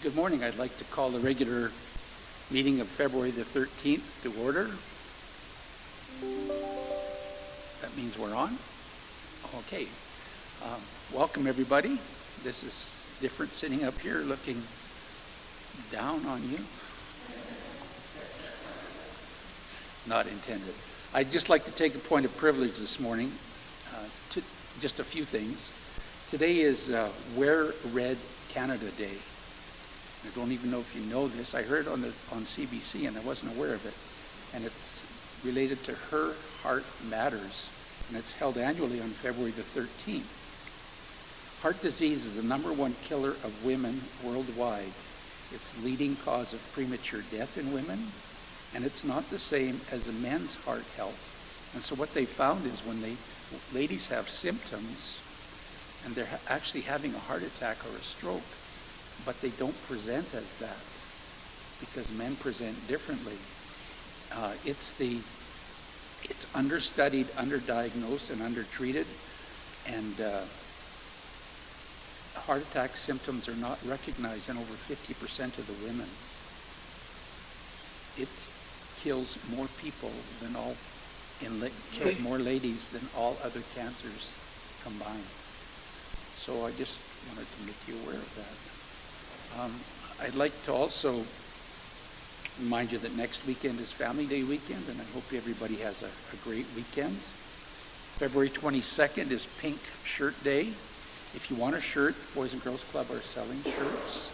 Good morning. I'd like to call the regular meeting of February the 13th to order. That means we're on. Okay. Welcome, everybody. This is different sitting up here looking down on you. Not intended. I'd just like to take a point of privilege this morning to just a few things. Today is Wear Red Canada Day. I don't even know if you know this. I heard on CBC and I wasn't aware of it. And it's related to Her Heart Matters. And it's held annually on February the 13th. Heart disease is the #1 killer of women worldwide. It's the leading cause of premature death in women. And it's not the same as a men's heart health. And so what they found is when ladies have symptoms and they're actually having a heart attack or a stroke, but they don't present as that because men present differently. It's understudied, underdiagnosed, and undertreated, and heart attack symptoms are not recognized in over 50% of the women. It kills more people than kills more ladies than all other cancers combined. So I just wanted to make you aware of that. I'd like to also remind you that next weekend is Family Day weekend, and I hope everybody has a great weekend. February 22nd is Pink Shirt Day. If you want a shirt, Boys and Girls Club are selling shirts.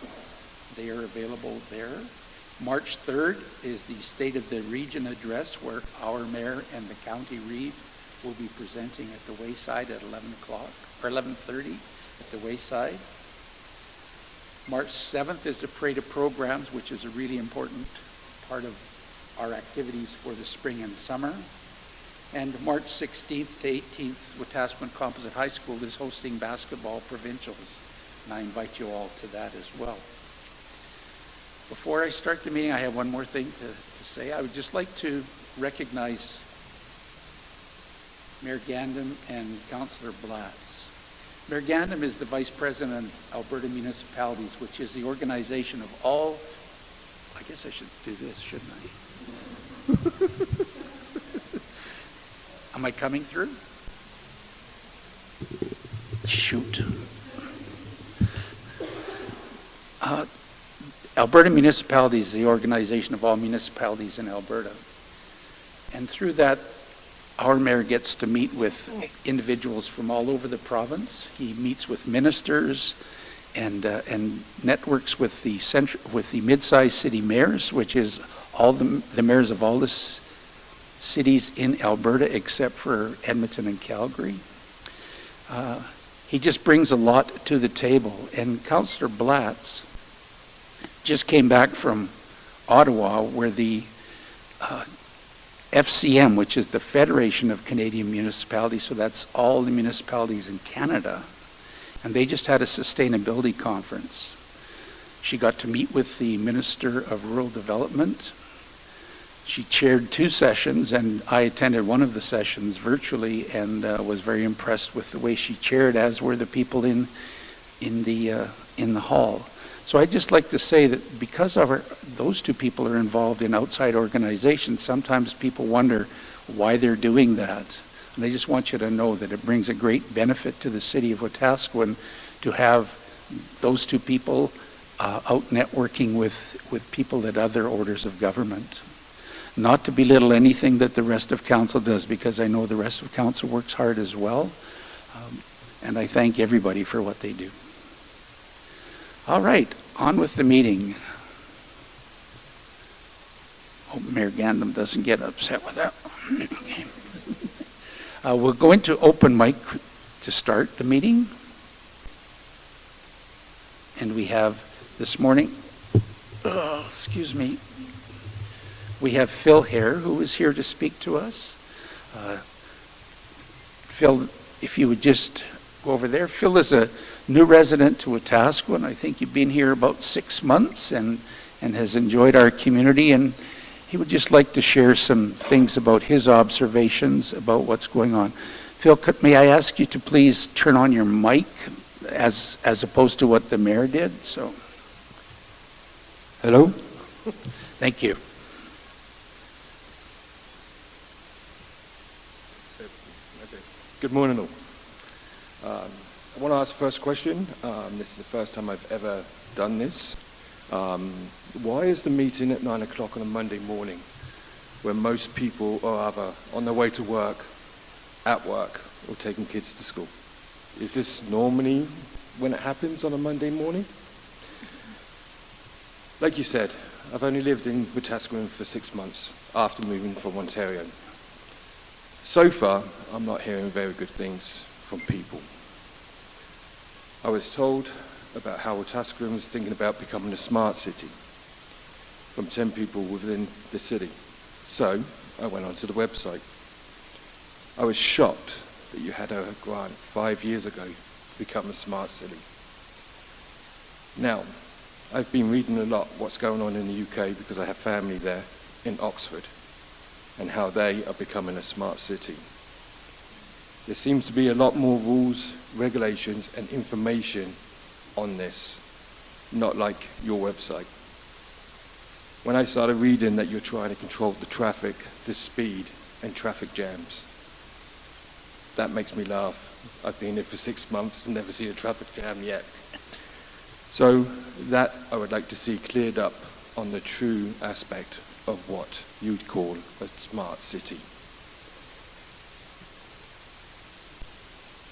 They are available there. March 3rd is the State of the Region address, where our mayor and the county reeve will be presenting at the Wayside at 11 o'clock, or 11:30 at the Wayside. March 7th is the Parade of Programs, which is a really important part of our activities for the spring and summer. And March 16th to 18th, Wetaskiwin Composite High School is hosting basketball provincials, and I invite you all to that as well. Before I start the meeting, I have one more thing to say. I would just like to recognize Mayor Gandam and Councillor Blatz. Mayor Gandam is the Vice President of Alberta Municipalities, which is the organization of all, I guess I should do this, shouldn't I? Am I coming through? Shoot. Alberta Municipalities is the organization of all municipalities in Alberta. And through that, our mayor gets to meet with individuals from all over the province. He meets with ministers and networks with the mid-sized city mayors, which is all the mayors of all the cities in Alberta except for Edmonton and Calgary. He just brings a lot to the table. And Councillor Blatz just came back from Ottawa, where the FCM, which is the Federation of Canadian Municipalities, so that's all the municipalities in Canada, and they just had a sustainability conference. She got to meet with the Minister of Rural Development. She chaired 2 sessions, and I attended one of the sessions virtually and was very impressed with the way she chaired, as were the people in the hall. So I'd just like to say that because those 2 people are involved in outside organizations, sometimes people wonder why they're doing that. And I just want you to know that it brings a great benefit to the city of Wetaskiwin to have those 2 people out networking with people at other orders of government. Not to belittle anything that the rest of council does, because I know the rest of council works hard as well. And I thank everybody for what they do. All right, on with the meeting. Hope Mayor Gandam doesn't get upset with that. Okay. We're going to open mic to start the meeting. And we have this morning, excuse me, we have Phil Hare, who is here to speak to us. Phil, if you would just go over there. Phil is a new resident to Wetaskiwin. I think you've been here about 6 months and has enjoyed our community, and he would just like to share some things about his observations about what's going on. Phil, may I ask you to please turn on your mic as opposed to what the mayor did? So, Hello? Thank you. Okay. Good morning all. I want to ask the first question. This is the first time I've ever done this. Why is the meeting at 9 o'clock on a Monday morning when most people are either on their way to work, at work, or taking kids to school? Is this normally when it happens on a Monday morning? Like you said, I've only lived in Wetaskiwin for 6 months after moving from Ontario. So far, I'm not hearing very good things from people. I was told about how Wetaskiwin was thinking about becoming a smart city from 10 people within the city. So I went onto the website. I was shocked that you had a grant 5 years ago to become a smart city. Now, I've been reading a lot what's going on in the UK because I have family there in Oxford and how they are becoming a smart city. There seems to be a lot more rules, regulations and information on this, not like your website. When I started reading that you're trying to control the traffic, the speed and traffic jams, that makes me laugh. I've been here for 6 months and never seen a traffic jam yet. So that I would like to see cleared up on the true aspect of what you'd call a smart city.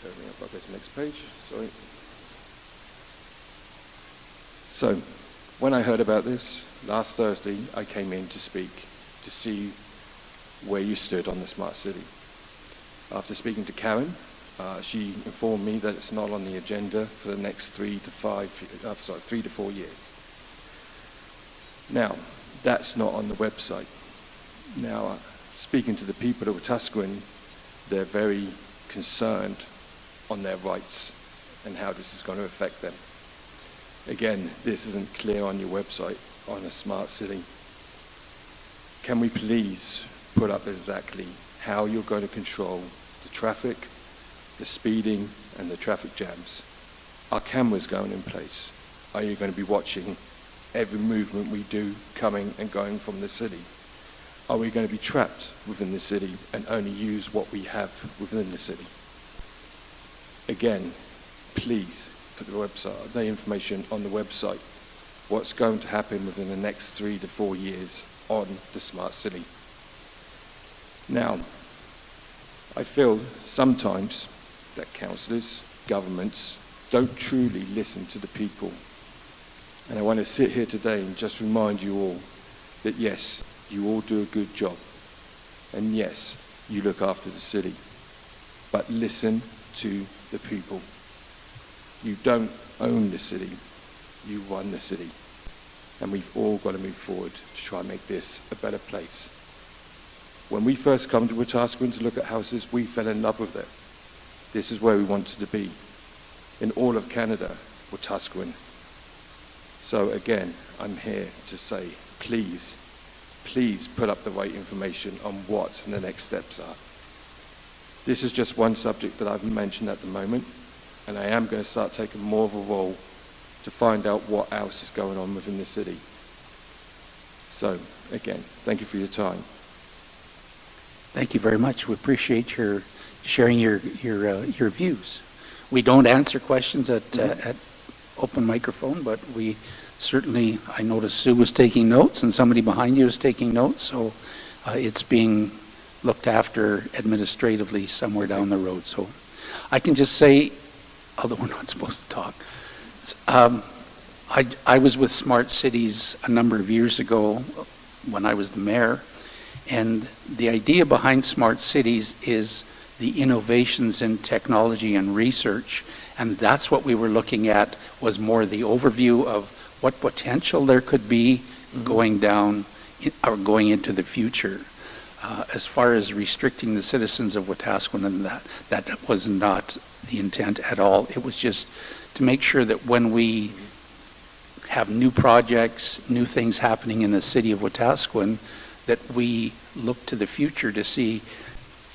I'll go to the next page, sorry. So, when I heard about this, last Thursday, I came in to speak, to see where you stood on the smart city. After speaking to Karen, she informed me that it's not on the agenda for the next 3 to 4 years. Now, that's not on the website. Now, speaking to the people of Wetaskiwin, they're very concerned on their rights and how this is going to affect them. Again, this isn't clear on your website on a smart city. Can we please put up exactly how you're going to control the traffic, the speeding and the traffic jams? Are cameras going in place? Are you going to be watching every movement we do coming and going from the city? Are we going to be trapped within the city and only use what we have within the city? Again, please put the information on the website. What's going to happen within the next 3 to 4 years on the smart city? Now, I feel sometimes that councillors, governments, don't truly listen to the people. And I want to sit here today and just remind you all that yes, you all do a good job. And yes, you look after the city. But listen to the people. You don't own the city, you run the city. And we've all got to move forward to try and make this a better place. When we first come to Wetaskiwin to look at houses, we fell in love with it. This is where we wanted to be. In all of Canada, Wetaskiwin. So again, I'm here to say, please, please put up the right information on what the next steps are. This is just one subject that I've mentioned at the moment, and I am going to start taking more of a role to find out what else is going on within the city. So again, thank you for your time. Thank you very much. We appreciate your sharing your views. We don't answer questions at open microphone, but we certainly, I noticed Sue was taking notes and somebody behind you is taking notes, so it's being looked after administratively somewhere down the road. So I can just say, although we're not supposed to talk, I was with Smart Cities a number of years ago when I was the mayor, and the idea behind Smart Cities is the innovations in technology and research, and that's what we were looking at, was more the overview of what potential there could be going down or going into the future. As far as restricting the citizens of Wetaskiwin, and that was not the intent at all. It was just to make sure that when we have new projects, new things happening in the city of Wetaskiwin, that we look to the future to see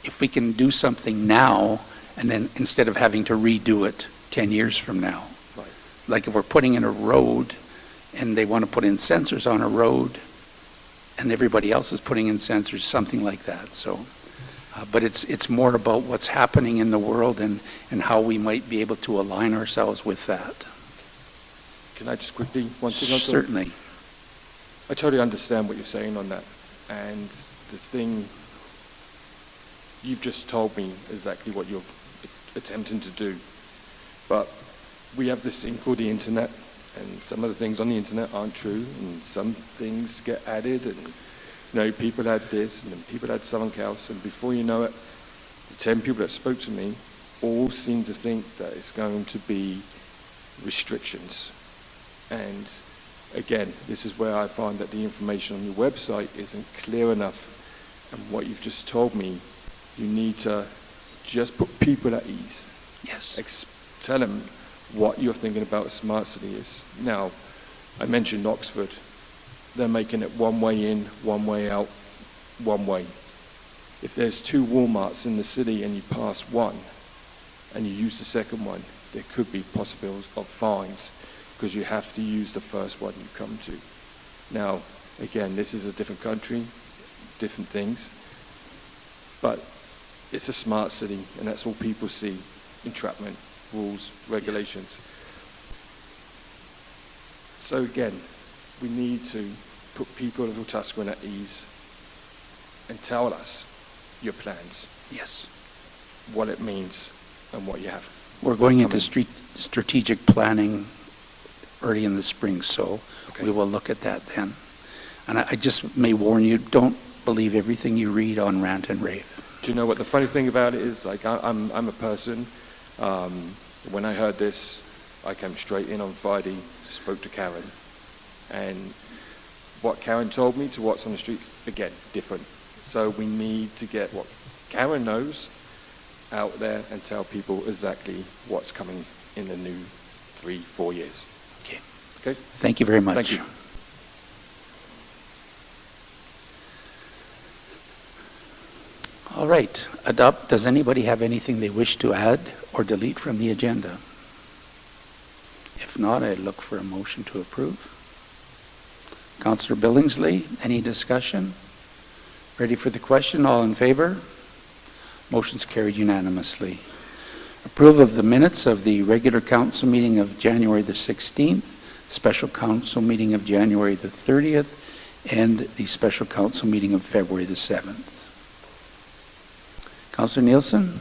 if we can do something now, and then instead of having to redo it 10 years from now. Right. Like if we're putting in a road and they want to put in sensors on a road, and everybody else is putting in sensors, something like that. So, but it's more about what's happening in the world and how we might be able to align ourselves with that. Can I just quickly, one thing on that? Certainly. I totally understand what you're saying on that. And the thing, you've just told me exactly what you're attempting to do. But we have this thing called the internet, and some of the things on the internet aren't true, and some things get added, and people had this, and then people had something else, and before you know it, the 10 people that spoke to me all seem to think that it's going to be restrictions. And again, this is where I find that the information on your website isn't clear enough. And what you've just told me, you need to just put people at ease. Yes. Tell them what you're thinking about a smart city is. Now, I mentioned Oxford. They're making it one way in, one way out, one way. If there's 2 Walmarts in the city and you pass one and you use the second one, there could be possibilities of fines, because you have to use the first one you come to. Now, again, this is a different country, different things, but it's a smart city, and that's all people see: entrapment, rules, regulations. So again, we need to put people of Wetaskiwin at ease and tell us your plans, Yes. what it means, and what you have. We're going into strategic planning early in the spring, so Okay. we will look at that then. And I just may warn you, don't believe everything you read on Rant and Rave. Do you know what the funny thing about it is? Like, I'm a person, when I heard this, I came straight in on Friday, spoke to Karen, and what Karen told me to what's on the streets, again, different. So we need to get what Karen knows out there and tell people exactly what's coming in the new 3-4 years. Okay. Okay? Thank you very much. Thank you. All right. Does anybody have anything they wish to add or delete from the agenda? If not, I look for a motion to approve. Councillor Billingsley, any discussion? Ready for the question? All in favor? Motion's carried unanimously. Approval of the minutes of the regular council meeting of January the 16th, special council meeting of January the 30th, and the special council meeting of February the 7th. Councillor Nielsen?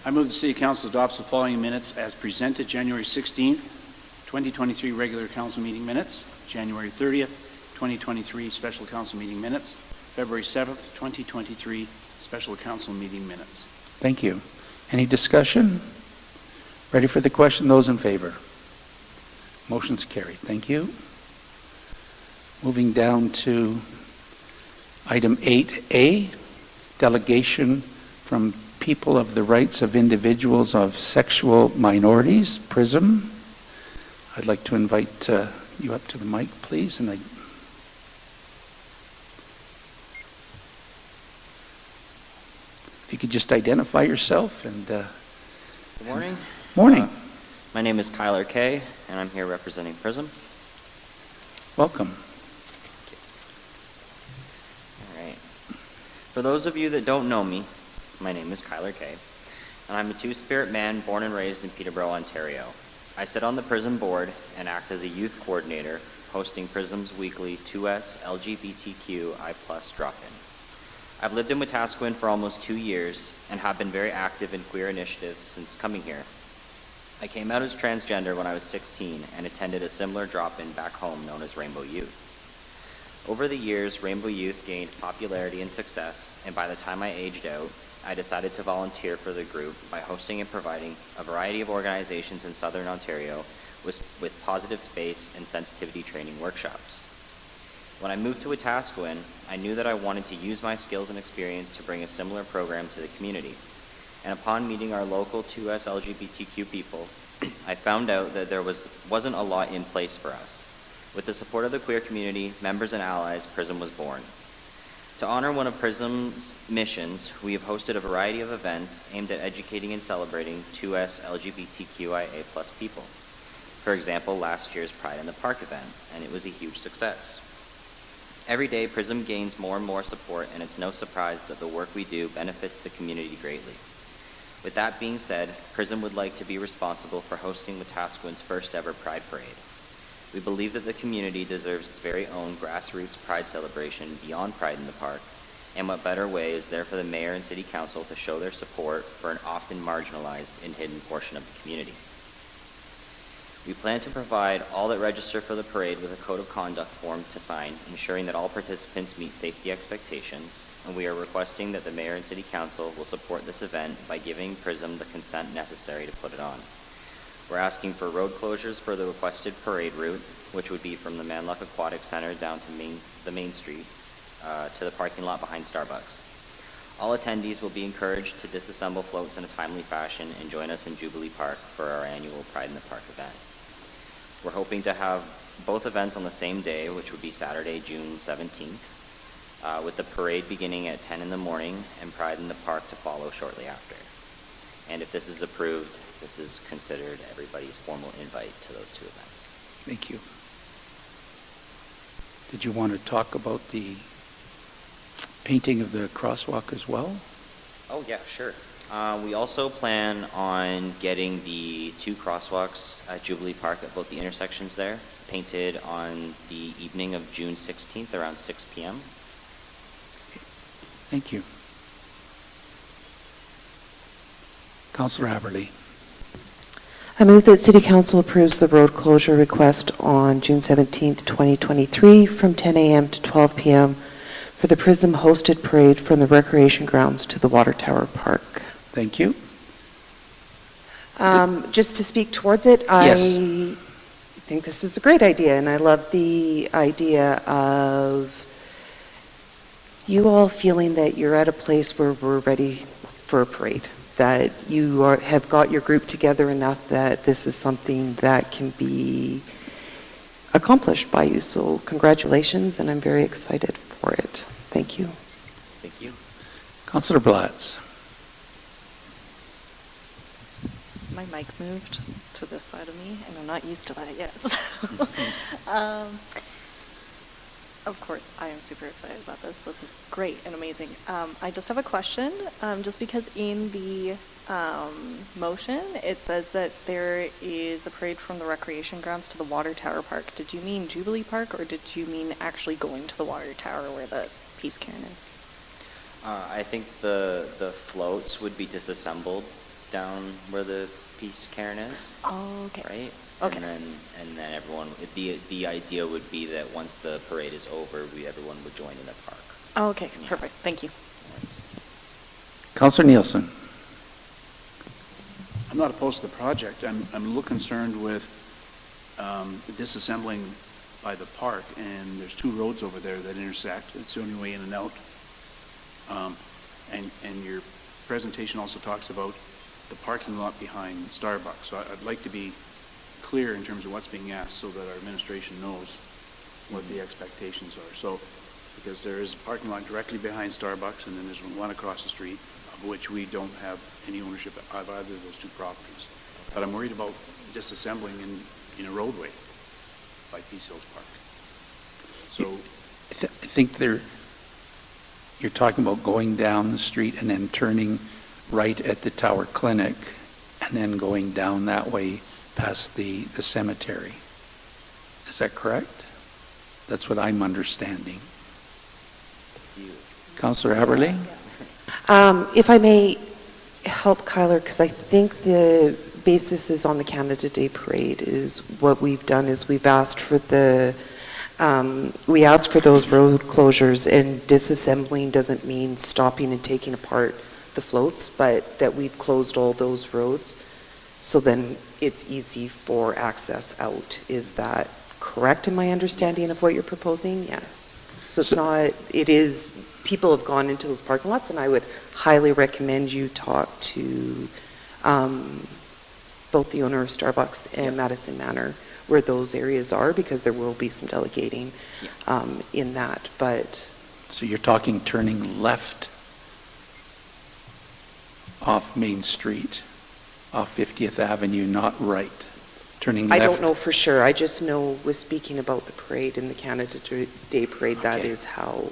I move the City Council adopts the following minutes as presented: January 16th, 2023 regular council meeting minutes, January 30th, 2023 special council meeting minutes, February 7th, 2023 special council meeting minutes. Thank you. Any discussion? Ready for the question? Those in favor? Motion's carried. Thank you. Moving down to item 8A, delegation from People of the Rights of Individuals of Sexual Minorities, PRISM. I'd like to invite you up to the mic, please. And if you could just identify yourself and... Good morning. Morning. My name is Kyler Kay, and I'm here representing PRISM. Welcome. All right. For those of you that don't know me, my name is Kyler Kay, and I'm a Two-Spirit man born and raised in Peterborough, Ontario. I sit on the PRISM board and act as a youth coordinator, hosting PRISM's weekly 2S LGBTQI+ drop-in. I've lived in Wetaskiwin for almost 2 years and have been very active in queer initiatives since coming here. I came out as transgender when I was 16 and attended a similar drop-in back home known as Rainbow Youth. Over the years, Rainbow Youth gained popularity and success, and by the time I aged out, I decided to volunteer for the group by hosting and providing a variety of organizations in Southern Ontario with positive space and sensitivity training workshops. When I moved to Wetaskiwin, I knew that I wanted to use my skills and experience to bring a similar program to the community. And upon meeting our local 2S LGBTQ people, I found out that there wasn't a lot in place for us. With the support of the queer community, members and allies, PRISM was born. To honor one of PRISM's missions, we have hosted a variety of events aimed at educating and celebrating 2S LGBTQIA+ people. For example, last year's Pride in the Park event, and it was a huge success. Every day, PRISM gains more and more support, and it's no surprise that the work we do benefits the community greatly. With that being said, PRISM would like to be responsible for hosting Wetaskiwin's first ever Pride Parade. We believe that the community deserves its very own grassroots Pride celebration beyond Pride in the Park, and what better way is there for the Mayor and City Council to show their support for an often marginalized and hidden portion of the community. We plan to provide all that register for the parade with a code of conduct form to sign, ensuring that all participants meet safety expectations, and we are requesting that the Mayor and City Council will support this event by giving PRISM the consent necessary to put it on. We're asking for road closures for the requested parade route, which would be from the Manluck Aquatic Center down to the Main Street to the parking lot behind Starbucks. All attendees will be encouraged to disassemble floats in a timely fashion and join us in Jubilee Park for our annual Pride in the Park event. We're hoping to have both events on the same day, which would be Saturday, June 17th, with the parade beginning at 10 in the morning and Pride in the Park to follow shortly after. And if this is approved, this is considered everybody's formal invite to those two events. Thank you. Did you want to talk about the painting of the crosswalk as well? Oh yeah, sure. We also plan on getting the two crosswalks at Jubilee Park at both the intersections there painted on the evening of June 16th around 6 p.m. Thank you. Councillor Haberly. I move that City Council approves the road closure request on June 17th, 2023 from 10 a.m. to 12 p.m. for the PRISM hosted parade from the recreation grounds to the Water Tower Park. Thank you. Just to speak towards it, Yes. I think this is a great idea, and I love the idea of you all feeling that you're at a place where we're ready for a parade, that you have got your group together enough that this is something that can be accomplished by you. So congratulations, and I'm very excited for it. Thank you. Thank you. Councillor Blatz. My mic moved to this side of me, and I'm not used to that yet. Of course, I am super excited about this. This is great and amazing. I just have a question, just because in the motion, it says that there is a parade from the recreation grounds to the Water Tower Park. Did you mean Jubilee Park, or did you mean actually going to the Water Tower where the Peace Cairn is? I think the floats would be disassembled down where the Peace Cairn is. Oh, okay. Right? Okay. And then everyone, the idea would be that once the parade is over, everyone would join in the park. Oh, okay, Yeah. perfect. Thank you. Councillor Nielsen. I'm not opposed to the project. I'm a little concerned with disassembling by the park, and there's two roads over there that intersect. It's the only way in and out. And your presentation also talks about the parking lot behind Starbucks. So I'd like to be clear in terms of what's being asked so that our administration knows what the expectations are. So, because there is a parking lot directly behind Starbucks, and then there's one across the street, of which we don't have any ownership of either of those two properties. But I'm worried about disassembling in a roadway by Peace Hills Park. So I think you're talking about going down the street and then turning right at the Tower Clinic and then going down that way past the cemetery. Is that correct? That's what I'm understanding. Councillor Haberly? If I may help Kyler, because I think the basis is on the Canada Day Parade, is what we've done is we've asked for we asked for those road closures, and disassembling doesn't mean stopping and taking apart the floats, but that we've closed all those roads, so then it's easy for access out. Is that correct in my understanding of what you're proposing? Yes. So it's not, it is, people have gone into those parking lots, and I would highly recommend you talk to both the owner of Starbucks and Madison Manor, where those areas are, because there will be some delegating in that. But So you're talking turning left off Main Street, off 50th Avenue, not right, turning I left? don't know for sure. I just know with speaking about the parade and the Canada Day Parade, that Okay. is how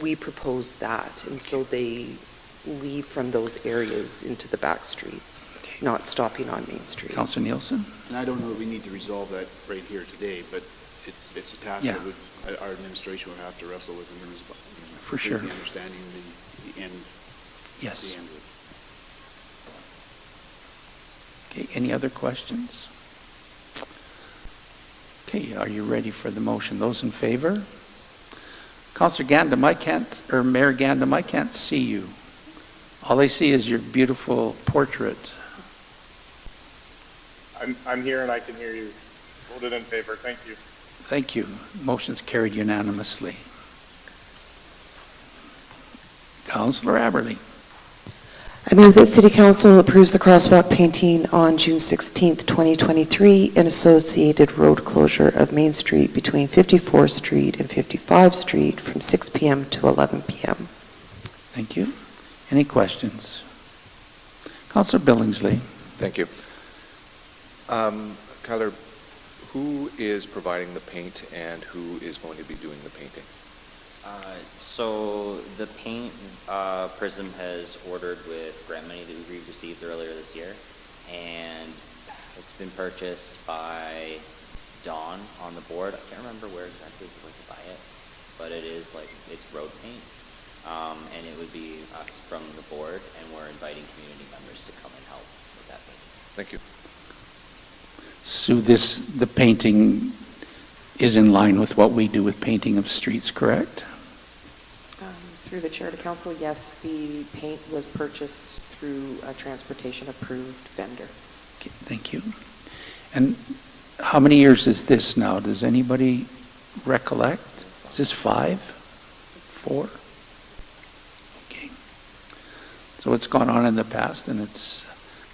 we proposed that. And so they leave from those areas into the back streets, Okay. not stopping on Main Street. Councillor Nielsen? And I don't know if we need to resolve that right here today, but it's a task Yeah. that our administration would have to wrestle with in terms of For sure. completely understanding the end. Yes. The end of it. Okay, any other questions? Okay, are you ready for the motion? Those in favor? Councillor Gandam, Mayor Gandam, I can't see you. All I see is your beautiful portrait. I'm here and I can hear you. Voted in favor. Thank you. Thank you. Motion's carried unanimously. Councillor Aberley. I move that City Council approves the crosswalk painting on June 16th, 2023, and associated road closure of Main Street between 54th Street and 55th Street from 6 p.m. to 11 p.m. Thank you. Any questions? Councillor Billingsley. Thank you. Kyler, who is providing the paint and who is going to be doing the painting? So the paint, PRISM has ordered with grant money that we received earlier this year, and it's been purchased by Dawn on the board. I can't remember where exactly we went to buy it, but it is it's road paint, and it would be us from the board, and we're inviting community members to come and help with that paint. Thank you. So the painting is in line with what we do with painting of streets, correct? Through the chair to council, yes, the paint was purchased through a transportation-approved vendor. Okay, thank you. And how many years is this now? Does anybody recollect? Is this 5? 4? Okay. So it's gone on in the past, and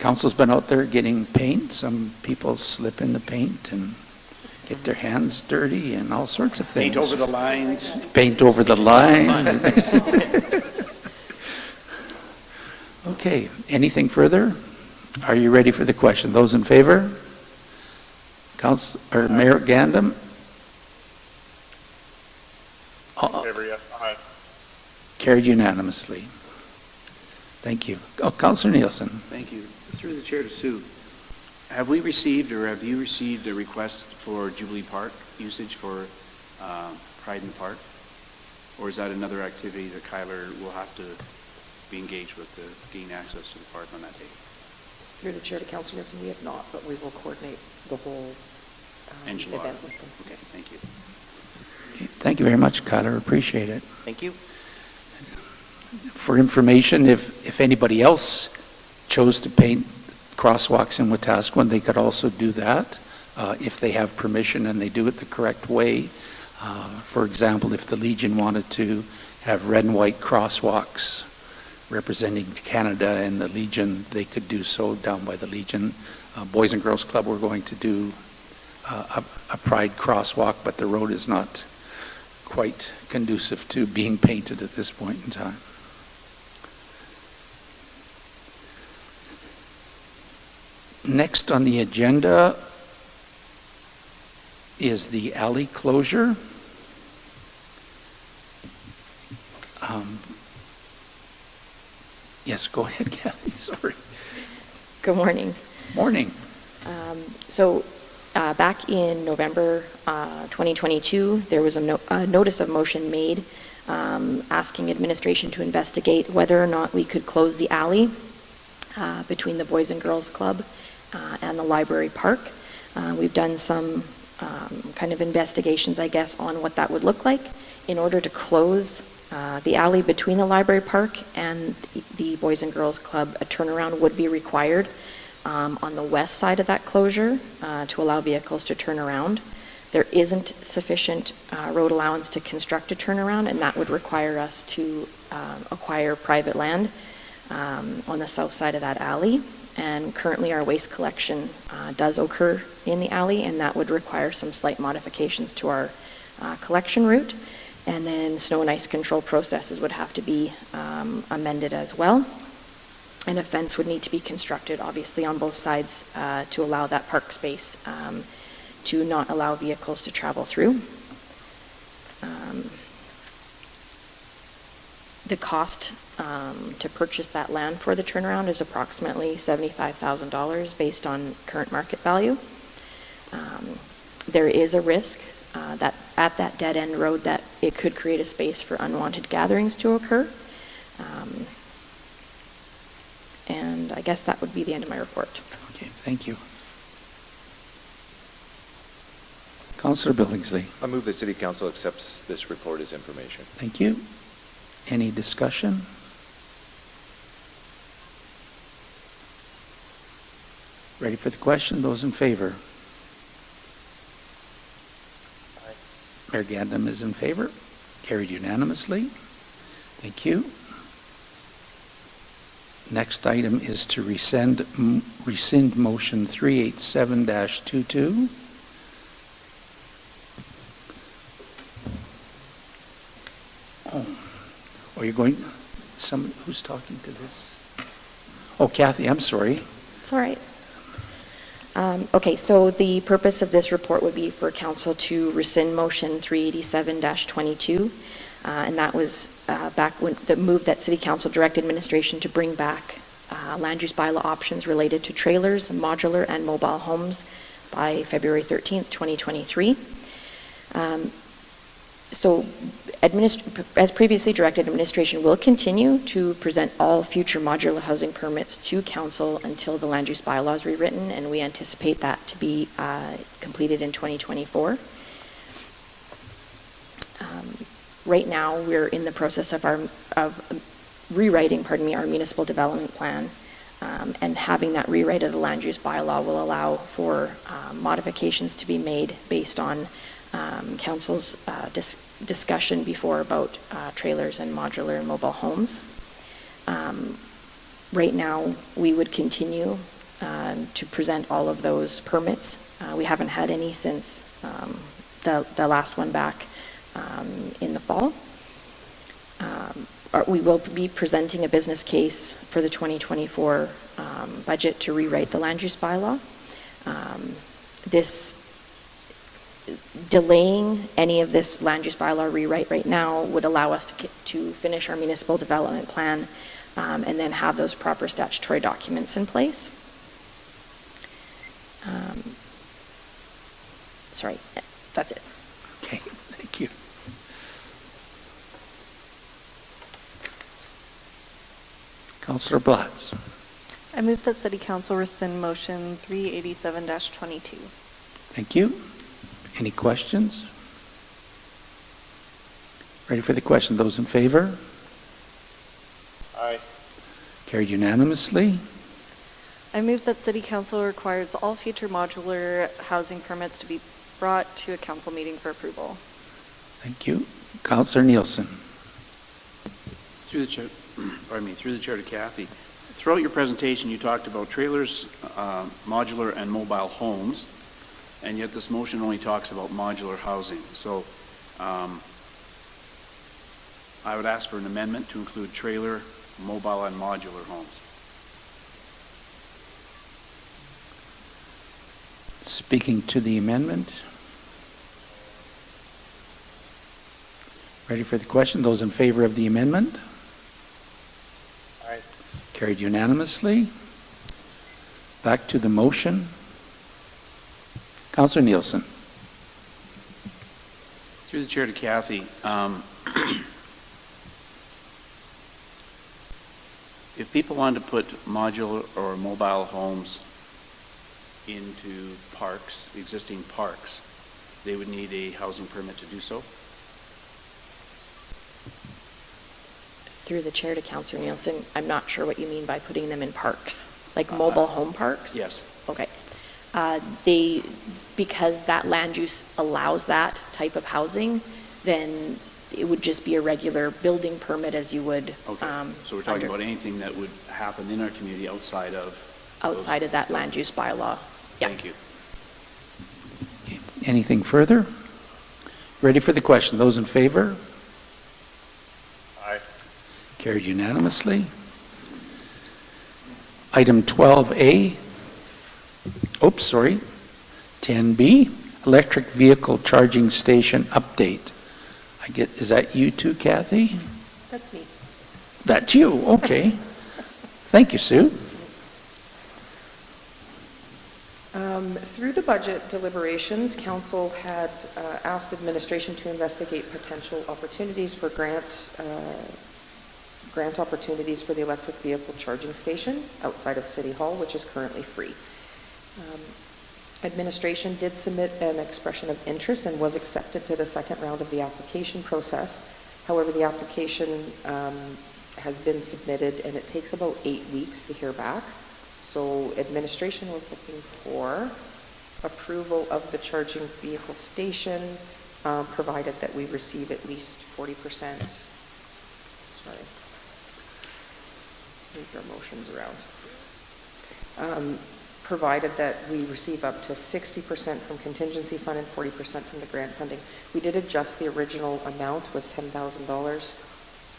council's been out there getting paint. Some people slip in the paint and get their hands dirty and all sorts of things. Paint over the lines. Paint over the line. Okay, anything further? Are you ready for the question? Those in favor? Mayor Gandam? In favor, yes. Aye. Carried unanimously. Thank you. Councillor Nielsen. Thank you. Through the chair to Sue. Have we received or have you received a request for Jubilee Park usage for Pride in the Park? Or is that another activity that Kyler will have to be engaged with to gain access to the park on that day? Through the chair to council, yes, and we have not, but we will coordinate the whole Enchilada. event with them. Okay, thank you. Okay, thank you very much, Kyler. Appreciate it. Thank you. For information, if anybody else chose to paint crosswalks in Wetaskiwin, they could also do that if they have permission and they do it the correct way. For example, if the Legion wanted to have red and white crosswalks representing Canada and the Legion, they could do so down by the Legion. Boys and Girls Club, we're going to do a Pride crosswalk, but the road is not quite conducive to being painted at this point in time. Next on the agenda is the alley closure. Yes, go ahead, Kathy, sorry. Good morning. Morning. Back in November 2022, there was a notice of motion made asking administration to investigate whether or not we could close the alley between the Boys and Girls Club and the Library Park. We've done some kind of investigations, I guess, on what that would look like. In order to close the alley between the Library Park and the Boys and Girls Club, a turnaround would be required on the west side of that closure to allow vehicles to turn around. There isn't sufficient road allowance to construct a turnaround, and that would require us to acquire private land on the south side of that alley. And currently our waste collection does occur in the alley, and that would require some slight modifications to our collection route. And then snow and ice control processes would have to be amended as well. And a fence would need to be constructed, obviously, on both sides to allow that park space to not allow vehicles to travel through. The cost to purchase that land for the turnaround is approximately $75,000 based on current market value. There is a risk that at that dead-end road that it could create a space for unwanted gatherings to occur. And I guess that would be the end of my report. Okay, thank you. Councillor Billingsley. I move that City Council accepts this report as information. Thank you. Any discussion? Ready for the question? Those in favor? Mayor Gandam is in favor. Carried unanimously. Thank you. Next item is to rescind motion 387-22. Oh, you're going, someone who's talking to this? Oh, Kathy, I'm sorry. It's all right. Okay, so the purpose of this report would be for council to rescind motion 387-22. And that was back when the move that City Council directed administration to bring back land use bylaw options related to trailers, modular, and mobile homes by February 13th, 2023. So as previously directed, administration will continue to present all future modular housing permits to council until the land use bylaw is rewritten, and we anticipate that to be completed in 2024. Right now, we're in the process of rewriting, our municipal development plan, and having that rewrite of the land use bylaw will allow for modifications to be made based on council's discussion before about trailers and modular and mobile homes. Right now, we would continue to present all of those permits. We haven't had any since the last one back in the fall. We will be presenting a business case for the 2024 budget to rewrite the land use bylaw. Delaying any of this land use bylaw rewrite right now would allow us to finish our municipal development plan and then have those proper statutory documents in place. Sorry, that's it. Okay, thank you. Councillor Blatz. I move that City Council rescind motion 387-22. Thank you. Any questions? Ready for the question? Those in favor? Aye. Carried unanimously. I move that City Council requires all future modular housing permits to be brought to a council meeting for approval. Thank you. Councillor Nielsen. Through the chair, through the chair to Kathy. Throughout your presentation, you talked about trailers, modular, and mobile homes, and yet this motion only talks about modular housing. So I would ask for an amendment to include trailer, mobile, and modular homes. Speaking to the amendment. Ready for the question? Those in favor of the amendment? Aye. Carried unanimously. Back to the motion. Councillor Nielsen. Through the chair to Kathy, if people wanted to put modular or mobile homes into parks, existing parks, they would need a housing permit to do so? Through the chair to Councillor Nielsen, I'm not sure what you mean by putting them in parks, like mobile home parks? Yes. Okay. Because that land use allows that type of housing, then it would just be a regular building permit as you would. Okay. So we're talking about anything that would happen in our community outside of that land use bylaw. Yeah. Thank you. Okay. Anything further? Ready for the question? Those in favor? Aye. Carried unanimously. Item 12A, 10B, electric vehicle charging station update. Is that you too, Kathy? That's me. That's you, okay. Thank you, Sue. Through the budget deliberations, council had asked administration to investigate potential opportunities for grant opportunities for the electric vehicle charging station outside of City Hall, which is currently free. Administration did submit an expression of interest and was accepted to the second round of the application process. However, the application has been submitted and it takes about 8 weeks to hear back. So administration was looking for approval of the charging vehicle station, provided that we receive at least 40%. Sorry. Move our motions around. Provided that we receive up to 60% from contingency fund and 40% from the grant funding. We did adjust the original amount was $10,000.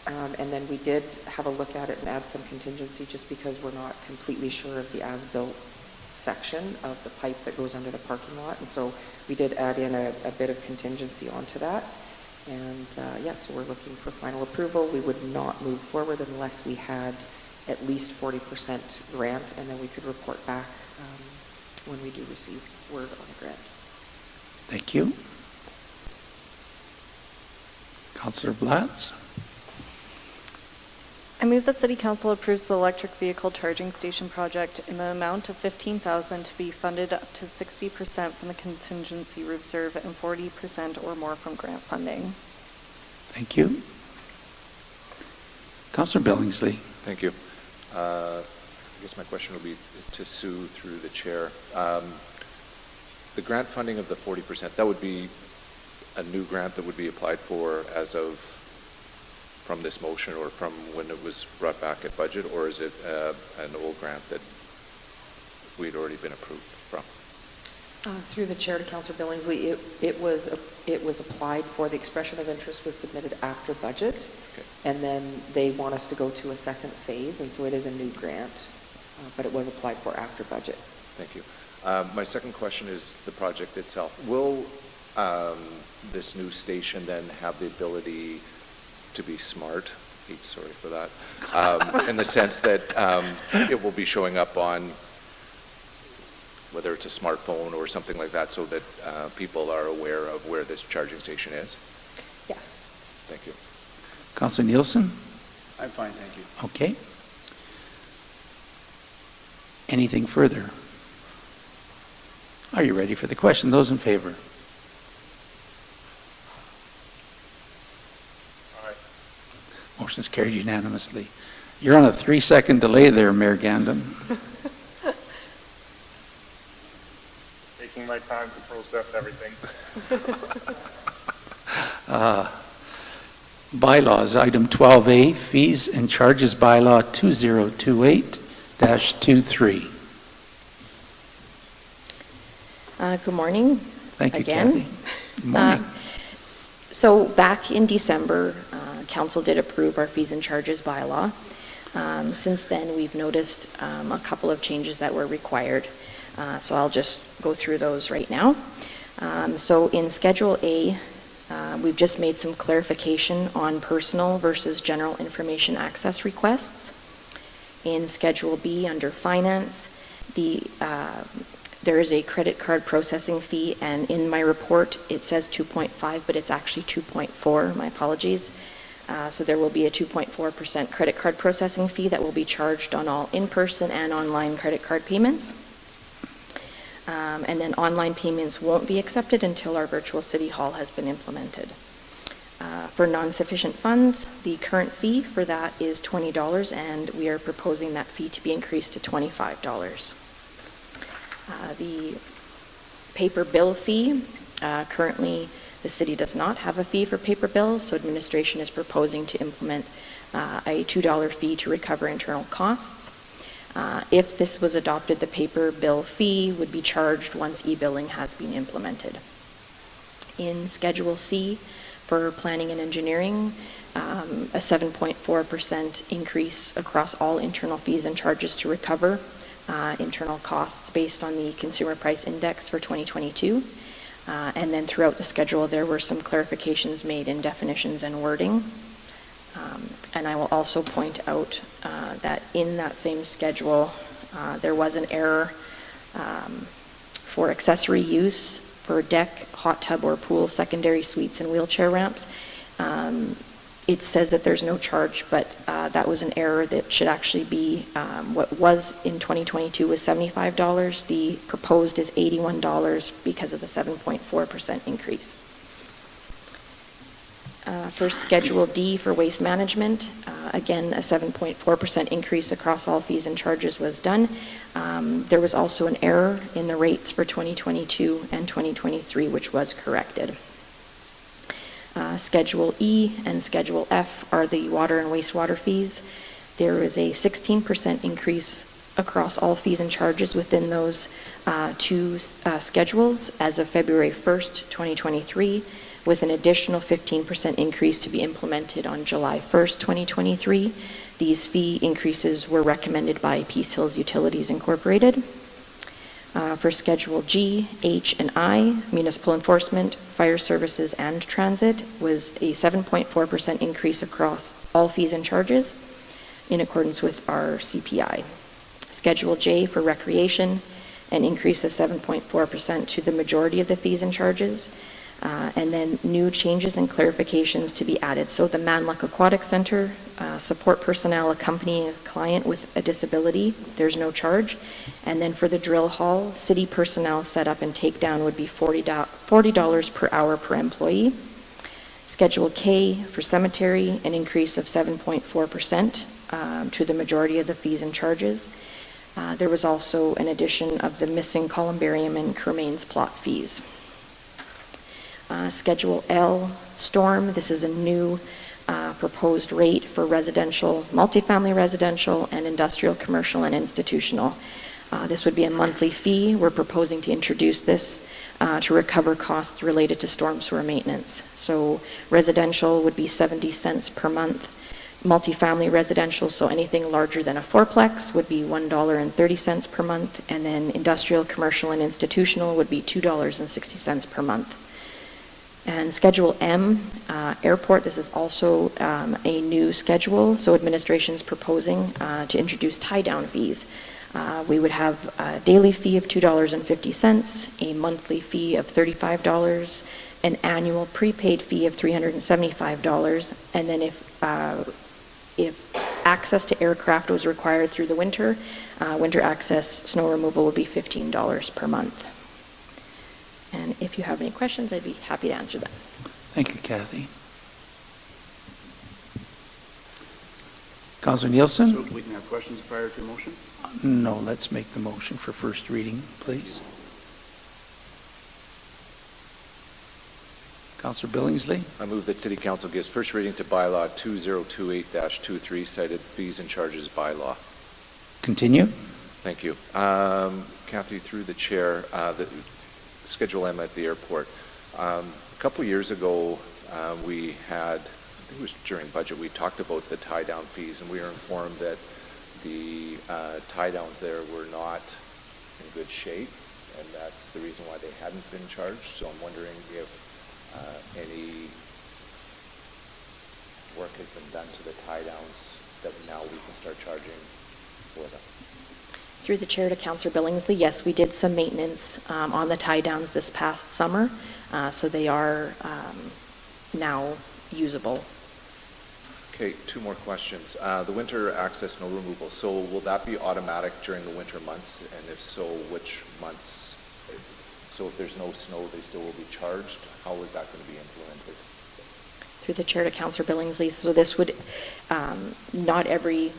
And then we did have a look at it and add some contingency just because we're not completely sure of the as-built section of the pipe that goes under the parking lot. And so we did add in a bit of contingency onto that. And yeah, so we're looking for final approval. We would not move forward unless we had at least 40% grant, and then we could report back when we do receive word on the grant. Thank you. Councillor Blatz? I move that City Council approves the electric vehicle charging station project in the amount of $15,000 to be funded up to 60% from the contingency reserve and 40% or more from grant funding. Thank you. Councillor Billingsley? Thank you. I guess my question will be to Sue through the chair. The grant funding of the 40%, that would be a new grant that would be applied for as of from this motion or from when it was brought back at budget, or is it an old grant that we'd already been approved from? Through the chair to Councillor Billingsley, it was applied for. The expression of interest was submitted after budget, okay. And then they want us to go to a second phase, and so it is a new grant, but it was applied for after budget. Thank you. My second question is the project itself. Will this new station then have the ability to be smart? Sorry for that. In the sense that it will be showing up on whether it's a smartphone or something like that, so that people are aware of where this charging station is? Yes. Thank you. Councillor Nielsen? I'm fine, thank you. Okay. Anything further? Are you ready for the question? Those in favor? Motion is carried unanimously. You're on a 3-second delay there, Mayor Gandam. Taking my time to process everything. Bylaws, item 12A, fees and charges bylaw 2028-23. Good morning. Thank you, again. Kathy. Good morning. So back in December, Council did approve our fees and charges bylaw. Since then, we've noticed a couple of changes that were required. So I'll just go through those right now. So in Schedule A, we've just made some clarification on personal versus general information access requests. In Schedule B, under finance, there is a credit card processing fee, and in my report it says 2.5, but it's actually 2.4, my apologies. So there will be a 2.4% credit card processing fee that will be charged on all in-person and online credit card payments. And then online payments won't be accepted until our virtual City Hall has been implemented. For non-sufficient funds, the current fee for that is $20, and we are proposing that fee to be increased to $25. The paper bill fee, currently the city does not have a fee for paper bills, so administration is proposing to implement a $2 fee to recover internal costs. If this was adopted, the paper bill fee would be charged once e-billing has been implemented. In Schedule C, For planning and engineering, a 7.4% increase across all internal fees and charges to recover internal costs based on the Consumer Price Index for 2022. And then throughout the schedule, there were some clarifications made in definitions and wording. And I will also point out that in that same schedule, there was an error for accessory use for deck, hot tub, or pool, secondary suites, and wheelchair ramps. It says that there's no charge, but that was an error. That should actually be what was in 2022 was $75. The proposed is $81 because of the 7.4% increase. For Schedule D for waste management, again, a 7.4% increase across all fees and charges was done. There was also an error in the rates for 2022 and 2023, which was corrected. Schedule E and Schedule F are the water and wastewater fees. There is a 16% increase across all fees and charges within those two schedules as of February 1st, 2023, with an additional 15% increase to be implemented on July 1st, 2023. These fee increases were recommended by Peace Hills Utilities Incorporated. For Schedule G, H, and I, municipal enforcement, fire services, and transit, was a 7.4% increase across all fees and charges in accordance with our CPI. Schedule J for recreation, an increase of 7.4% to the majority of the fees and charges. And then new changes and clarifications to be added. So the Manluck Aquatic Center, support personnel accompanying a client with a disability, there's no charge. And then for the drill hall, city personnel setup and takedown would be $40 per hour per employee. Schedule K for cemetery, an increase of 7.4% to the majority of the fees and charges. There was also an addition of the missing columbarium and cremains plot fees. Schedule L, storm. This is a new proposed rate for residential, multifamily residential, and industrial, commercial, and institutional. This would be a monthly fee. We're proposing to introduce this to recover costs related to storm sewer maintenance. So residential would be 70 cents per month. Multifamily residential, so anything larger than a fourplex, would be $1.30 per month. And then industrial, commercial, and institutional would be $2.60 per month. And Schedule M, airport, this is also a new schedule. So administration's proposing to introduce tie-down fees. We would have a daily fee of $2.50, a monthly fee of $35, an annual prepaid fee of $375, and then if access to aircraft was required through the winter, winter access snow removal would be $15 per month. And if you have any questions, I'd be happy to answer them. Thank you, Kathy. Councilor Nielsen? So we can have questions prior to motion? No, let's make the motion for first reading, please. Councilor Billingsley? I move that City Council gives first reading to bylaw 2028-23, cited fees and charges bylaw. Continue. Thank you. Kathy, through the chair, the Schedule M at the airport. A couple years ago, we had, I think it was during budget, we talked about the tie-down fees, and we were informed that the tie-downs there were not in good shape, and that's the reason why they hadn't been charged. So I'm wondering if any work has been done to the tie-downs that now we can start charging for them. Through the chair to Councillor Billingsley, yes, we did some maintenance on the tie-downs this past summer, so they are now usable. Okay, two more questions. The winter access snow removal, so will that be automatic during the winter months? And if so, which months? So if there's no snow, they still will be charged? How is that going to be implemented? Through the chair to Councillor Billingsley, so this would, not every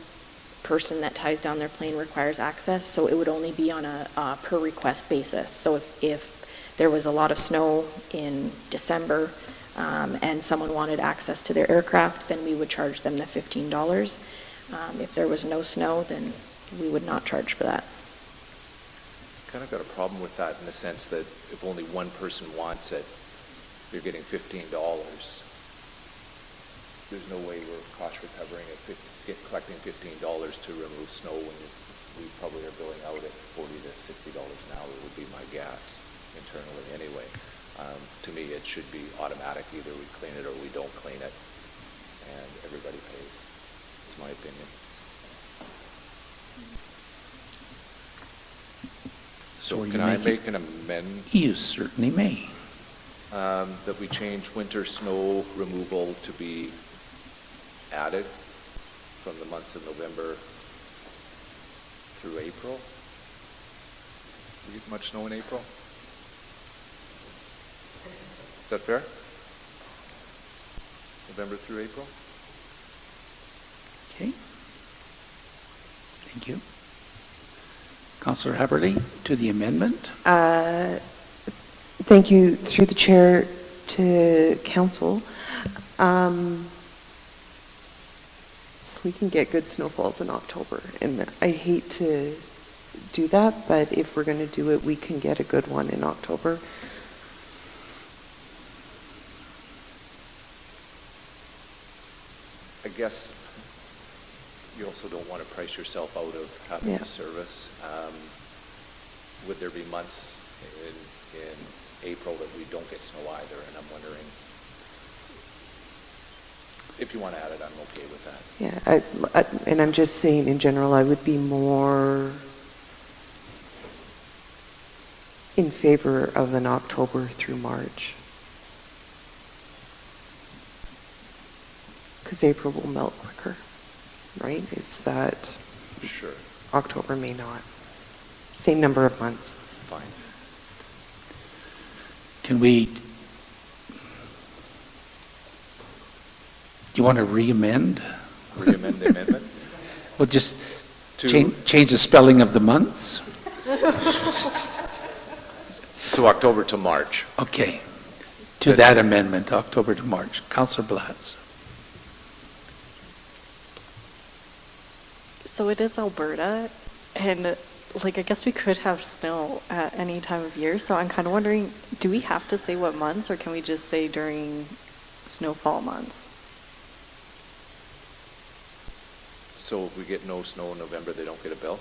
person that ties down their plane requires access, so it would only be on a per request basis. So if there was a lot of snow in December and someone wanted access to their aircraft, then we would charge them the $15. If there was no snow, then we would not charge for that. Kind of got a problem with that in the sense that if only one person wants it, you're getting $15. there's no way we're cost recovering at collecting $15 to remove snow when we probably are billing out at $40 to $60 an hour would be my guess internally anyway. To me, it should be automatic. Either we clean it or we don't clean it, and everybody pays, is my opinion. So are you can I making- make an amendment You certainly may. that we change winter snow removal to be added from the months of November through April? Do you get much snow in April? Is that fair? November through April? Okay. Thank you. Councillor Haberly, to the amendment. Thank you, through the chair to council. We can get good snowfalls in October, and I hate to do that, but if we're going to do it, we can get a good one in October. I guess you also don't want to price yourself out of having Yeah. the service. Would there be months in April that we don't get snow either? And I'm wondering, if you want to add it, I'm okay with that. Yeah, and I'm just saying, in general, I would be more in favor of an October through March. Because April will melt quicker, right? It's that Sure, October may not. Same number of months. fine. Can we, do you want to re-amend? Re-amend the amendment? We'll just To- change the spelling of the months? So October to March. Okay. To that amendment, October to March. Councillor Blatz. So it is Alberta, and like I guess we could have snow at any time of year. So I'm kind of wondering, do we have to say what months, or can we just say during snowfall months? So if we get no snow in November, they don't get a bill?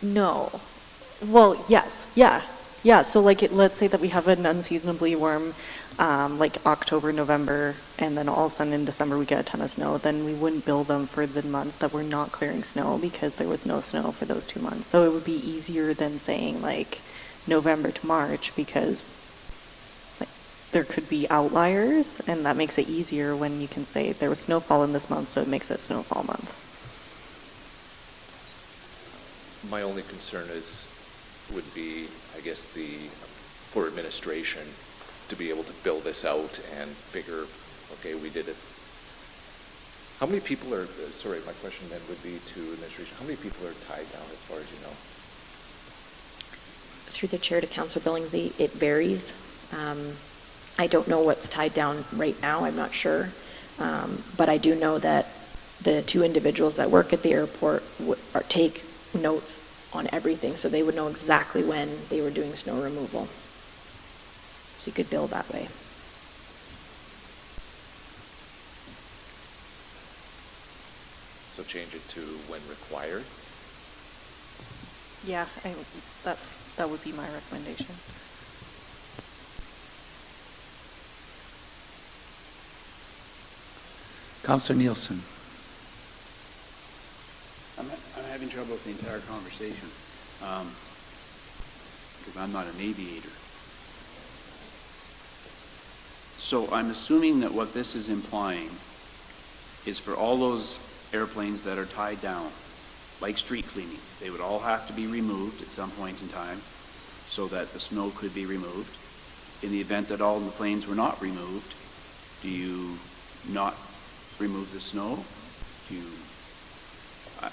No. Well, yes, yeah. So like, let's say that we have an unseasonably warm, like October, November, and then all of a sudden in December we get a ton of snow. Then we wouldn't bill them for the months that we're not clearing snow because there was no snow for those 2 months. So it would be easier than saying like November to March, because like, there could be outliers, and that makes it easier when you can say there was snowfall in this month, so it makes it snowfall month. My only concern would be, I guess, for administration to be able to bill this out and figure, okay, we did it. How many people are, sorry, my question then would be to administration, how many people are tied down as far as you know? Through the chair to Councillor Billingsley, it varies. I don't know what's tied down right now, I'm not sure. But I do know that the 2 individuals that work at the airport take notes on everything, so they would know exactly when they were doing snow removal. So you could bill that way. So change it to when required? Yeah, that would be my recommendation. Councillor Nielsen. I'm having trouble with the entire conversation, because I'm not an aviator. So I'm assuming that what this is implying is for all those airplanes that are tied down, like street cleaning, they would all have to be removed at some point in time so that the snow could be removed. In the event that all the planes were not removed, do you not remove the snow?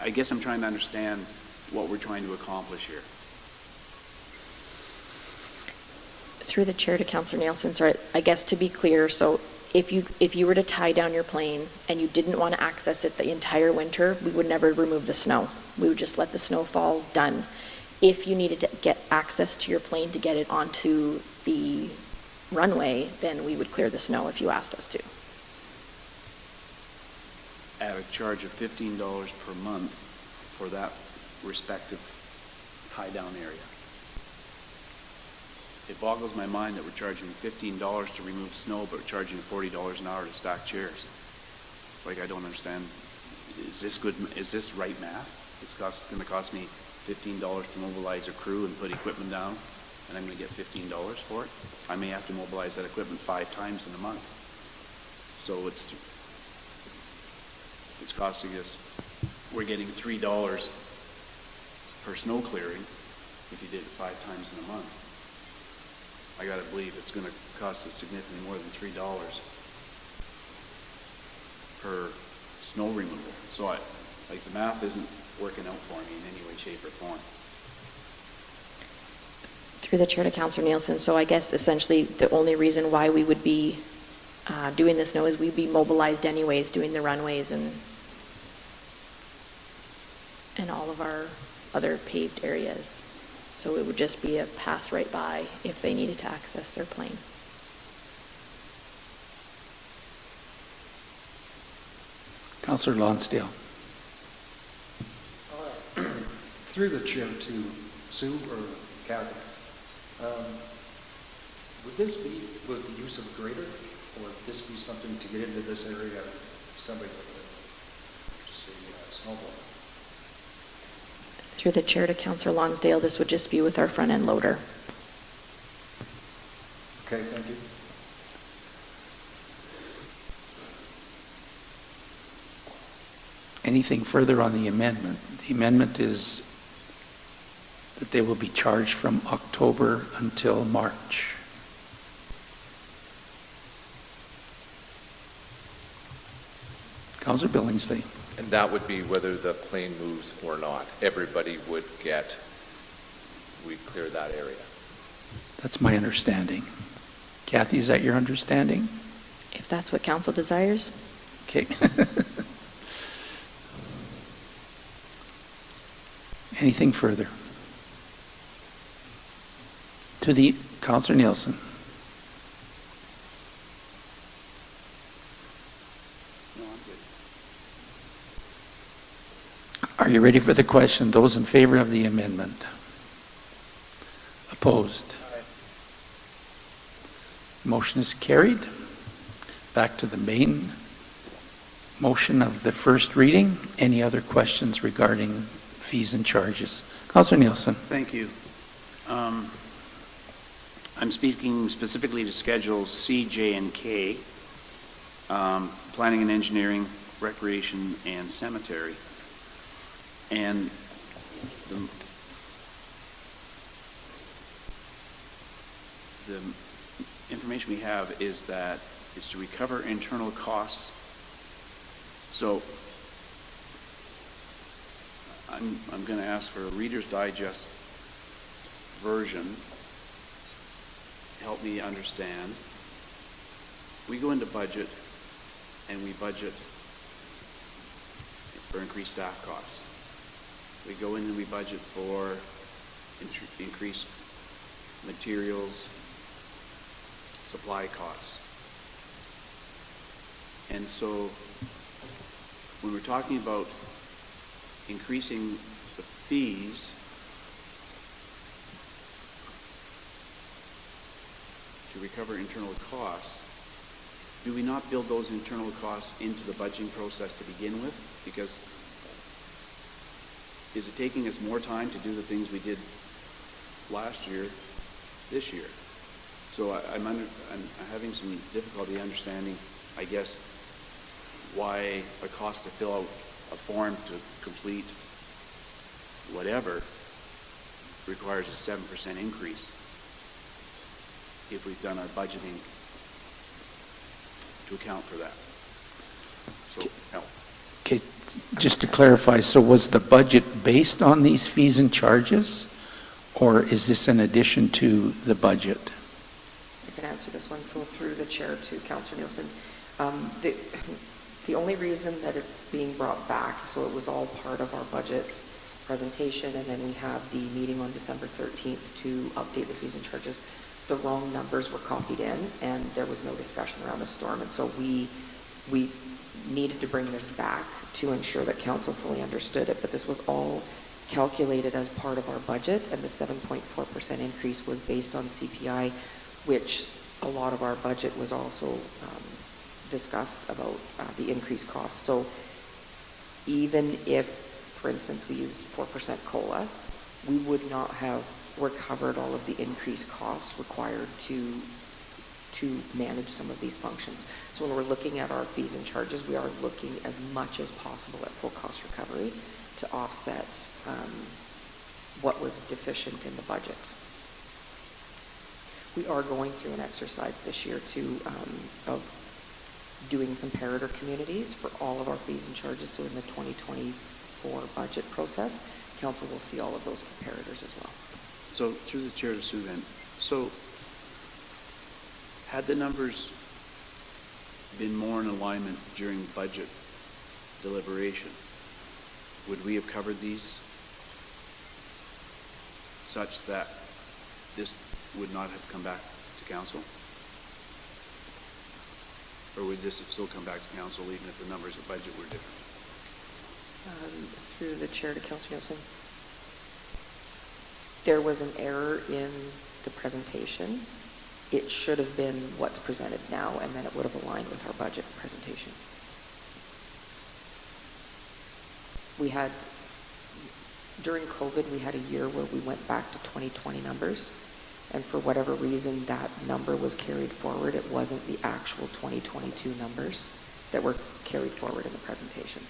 I guess I'm trying to understand what we're trying to accomplish here. Through the chair to Councillor Nielsen, sorry, I guess to be clear, so if you were to tie down your plane and you didn't want to access it the entire winter, we would never remove the snow. We would just let the snow fall, done. If you needed to get access to your plane to get it onto the runway, then we would clear the snow if you asked us to. at a charge of $15 per month for that respective tie-down area. It boggles my mind that we're charging $15 to remove snow, but we're charging $40 an hour to stack chairs. Like, I don't understand. Is this good? Is this right math? It's going to cost me $15 to mobilize a crew and put equipment down, and I'm going to get $15 for it. I may have to mobilize that equipment 5 times in a month. So it's costing us, we're getting $3 per snow clearing if you did it 5 times in a month. I got to believe it's going to cost us significantly more than $3 per snow removal. So the math isn't working out for me in any way, shape, or form. Through the chair to Councillor Nielsen, so I guess essentially the only reason why we would be doing the snow is we'd be mobilized anyways, doing the runways and all of our other paved areas. So it would just be a pass right by if they needed to access their plane. Councillor Lonsdale. Through the chair to Sue or Kathy, would the use of a grader, or would this be something to get into this area, somebody with just a snowball? Through the chair to Councillor Lonsdale, this would just be with our front end loader. Okay, thank you. Anything further on the amendment? The amendment is that they will be charged from October until March. Councillor Billingsley. And that would be whether the plane moves or not. Everybody would we'd clear that area. That's my understanding. Kathy, is that your understanding? If that's what council desires. Okay. Anything further? To the Councillor Nielsen. No, I'm good. Are you ready for the question? Those in favor of the amendment? Opposed? Motion is carried. Back to the main motion of the first reading. Any other questions regarding fees and charges? Councillor Nielsen. Thank you. I'm speaking specifically to Schedules C, J, and K, Planning and Engineering, Recreation, and Cemetery. And the information we have is that it's to recover internal costs. So I'm going to ask for a Reader's Digest version. Help me understand. We go into budget and we budget for increased staff costs. We go in and we budget for increased materials, supply costs. And so when we're talking about increasing the fees to recover internal costs, do we not build those internal costs into the budgeting process to begin with? Because is it taking us more time to do the things we did last year, this year? So I'm having some difficulty understanding, I guess, why a cost to fill out a form to complete whatever requires a 7% increase if we've done our budgeting to account for that. So, help. Okay, just to clarify, so was the budget based on these fees and charges, or is this in addition to the budget? I can answer this one. So through the chair to Councillor Nielsen, the only reason that it's being brought back, so it was all part of our budget presentation, and then we have the meeting on December 13th to update the fees and charges. The wrong numbers were copied in, and there was no discussion around the storm, and so we we needed to bring this back to ensure that council fully understood it, but this was all calculated as part of our budget, and the 7.4% increase was based on CPI, which a lot of our budget was also discussed about the increased costs. So even if, for instance, we used 4% COLA, we would not have recovered all of the increased costs required to manage some of these functions. So when we're looking at our fees and charges, we are looking as much as possible at full cost recovery to offset what was deficient in the budget. We are going through an exercise this year too of doing comparator communities for all of our fees and charges. So in the 2024 budget process, council will see all of those comparators as well. So through the chair to Sue then, so had the numbers been more in alignment during budget deliberation, would we have covered these such that this would not have come back to council? Or would this have still come back to council even if the numbers of budget were different? Through the chair to Councillor Nielsen. There was an error in the presentation. It should have been what's presented now, and then it would have aligned with our budget presentation. We had, during COVID, we had a year where we went back to 2020 numbers, and for whatever reason, that number was carried forward. It wasn't the actual 2022 numbers that were carried forward in the presentation.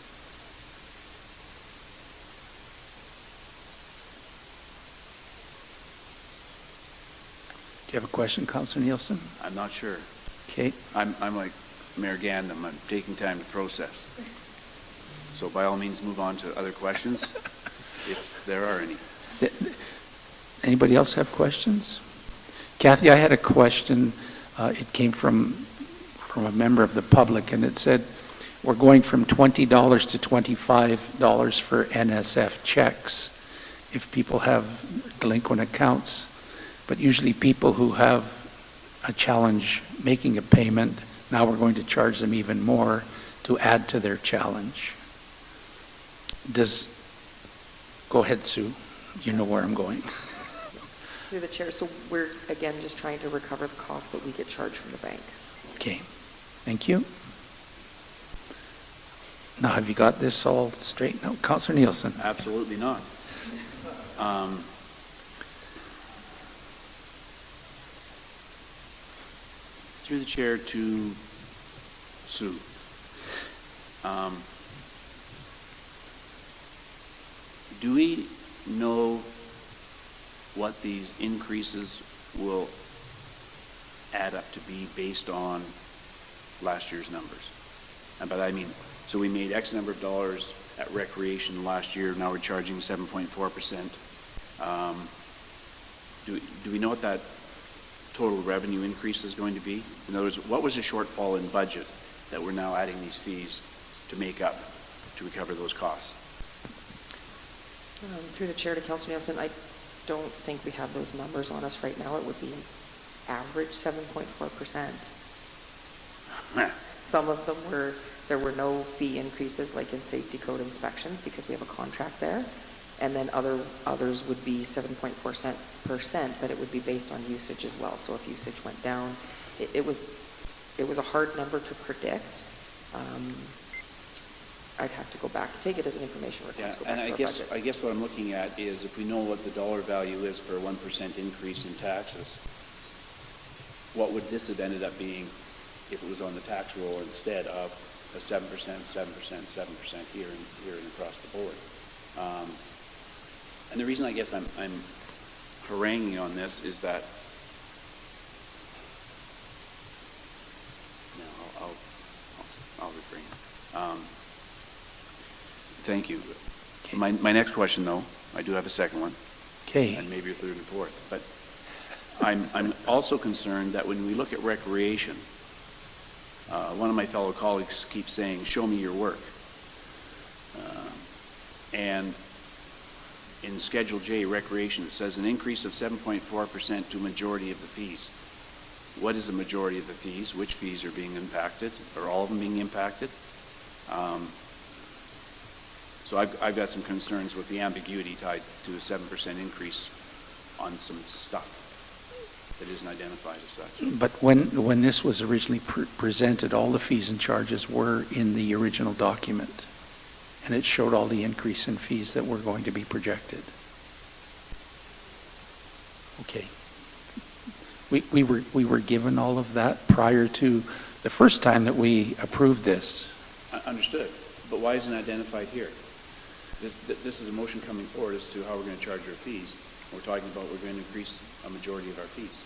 Do you have a question, Councillor Nielsen? I'm not sure. Okay. I'm like Mayor Gandam. I'm taking time to process. So by all means, move on to other questions, if there are any. Anybody else have questions? Kathy, I had a question. It came from a member of the public, and it said, we're going from $20 to $25 for NSF checks if people have delinquent accounts. But usually people who have a challenge making a payment, now we're going to charge them even more to add to their challenge. Go ahead, Sue. You know where I'm going. Through the chair, so we're again just trying to recover the cost that we get charged from the bank. Okay, thank you. Now, have you got this all straightened out? Councillor Nielsen. Absolutely not. Through the chair to Sue. Do we know what these increases will add up to be based on last year's numbers? And by that I mean, so we made X number of dollars at recreation last year, now we're charging 7.4%. Do we know what that total revenue increase is going to be? In other words, what was the shortfall in budget that we're now adding these fees to make up, to recover those costs? Through the chair to Councillor Nielsen, I don't think we have those numbers on us right now. It would be average 7.4%. Some of them there were no fee increases like in safety code inspections because we have a contract there. And then others would be 7.4%, but it would be based on usage as well. So if usage went down, it was a hard number to predict. I'd have to go back, take it as an information request, go back to our budget. I guess what I'm looking at is if we know what the dollar value is for a 1% increase in taxes, what would this have ended up being if it was on the tax roll instead of a 7%, 7%, 7% here and across the board? And the reason I guess I'm haranguing on this is that, no, I'll refrain. Thank you. Okay. My next question, though, I do have a second one. Okay. And maybe a third and fourth. But I'm also concerned that when we look at recreation, one of my fellow colleagues keeps saying, show me your work. And in Schedule J, recreation, it says an increase of 7.4% to majority of the fees. what is the majority of the fees, which fees are being impacted, or all of them being impacted. So I've got some concerns with the ambiguity tied to a 7% increase on some stuff that isn't identified as such. But when this was originally presented, all the fees and charges were in the original document, and it showed all the increase in fees that were going to be projected. Okay. We were given all of that prior to the first time that we approved this. Understood, but why isn't it identified here? This is a motion coming forward as to how we're going to charge our fees. We're talking about we're going to increase a majority of our fees.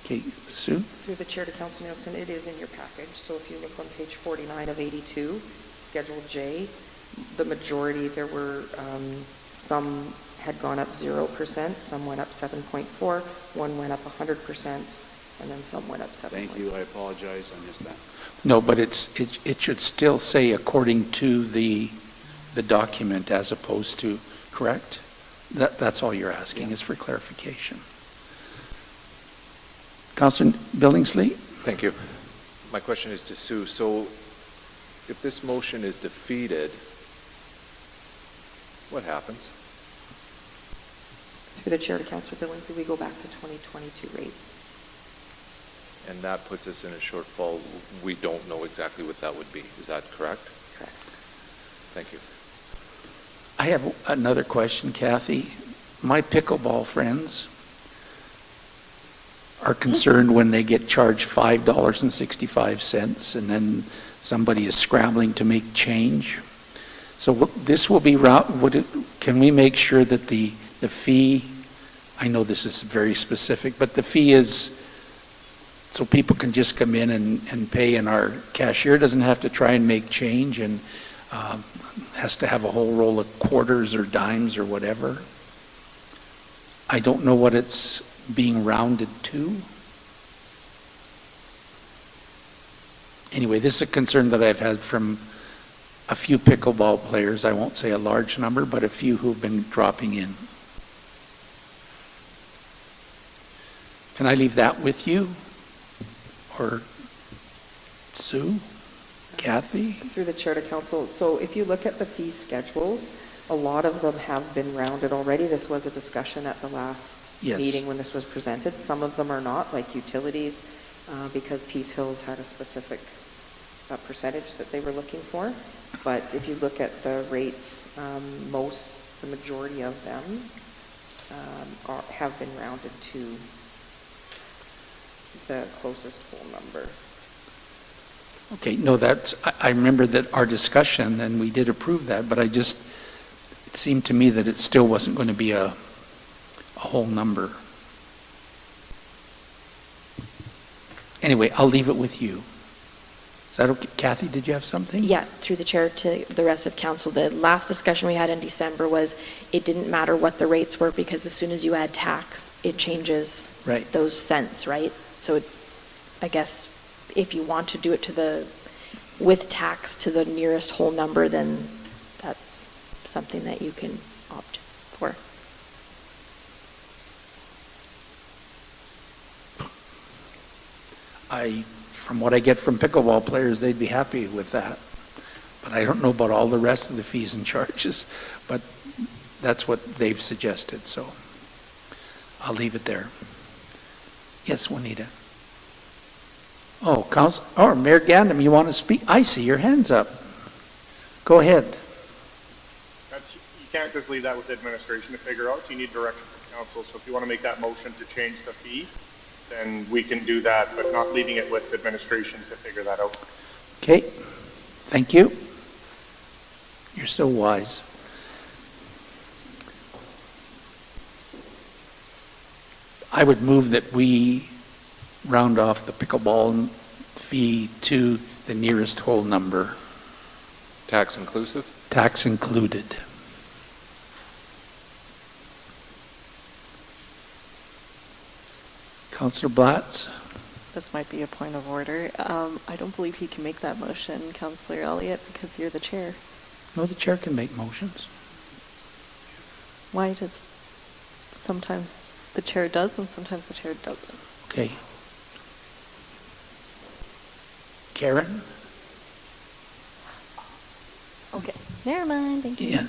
Okay, Sue? Through the chair to Councilor Nielsen, it is in your package. So if you look on page 49 of 82, Schedule J, the majority, there were some had gone up 0%, some went up 7.4, one went up 100%, and then some went up 7. Thank you, I apologize, I missed that. No, but it should still say according to the document as opposed to, correct? That's all you're asking, is for clarification. Councilor Billingsley? Thank you. My question is to Sue. So if this motion is defeated, what happens? Through the chair to Councilor Billingsley, we go back to 2022 rates. And that puts us in a shortfall. We don't know exactly what that would be. Is that correct? Correct. Thank you. I have another question, Kathy. My pickleball friends are concerned when they get charged $5.65 and then somebody is scrambling to make change. So this will be, can we make sure that the fee, I know this is very specific, but the fee is so people can just come in and pay, and our cashier doesn't have to try and make change and has to have a whole roll of quarters or dimes or whatever. I don't know what it's being rounded to. Anyway, this is a concern that I've had from a few pickleball players. I won't say a large number, but a few who've been dropping in. Can I leave that with you? Or Sue? Kathy? Through the chair to council, so if you look at the fee schedules, a lot of them have been rounded already. This was a discussion at the last meeting when this was presented. Some of them are not, like utilities, because Peace Hills had a specific percentage that they were looking for. But if you look at the rates, the majority of them have been rounded to the closest whole number. Okay, no, I remember that our discussion, and we did approve that, but it seemed to me that it still wasn't going to be a whole number. Anyway, I'll leave it with you. Is that okay? Kathy, did you have something? Yeah, through the chair to the rest of council. The last discussion we had in December was it didn't matter what the rates were because as soon as you add tax, it changes those cents, right? So I guess if you want to do it with tax to the nearest whole number, then that's something that you can opt for. From what I get from pickleball players, they'd be happy with that. But I don't know about all the rest of the fees and charges, but that's what they've suggested, so I'll leave it there. Yes, Juanita. Oh, Mayor Gandam, you want to speak? I see your hands up. Go ahead. You can't just leave that with administration to figure out. You need direction from council. So if you want to make that motion to change the fee, then we can do that, but not leaving it with administration to figure that out. Okay. Thank you. You're so wise. I would move that we round off the pickleball fee to the nearest whole number. Tax inclusive? Tax included. Councillor Blatz? This might be a point of order. I don't believe he can make that motion, Councillor Elliott, because you're the chair. No, the chair can make motions. Why does sometimes the chair does and sometimes the chair doesn't? Okay. Karen? Okay, never mind, thank you. Yeah.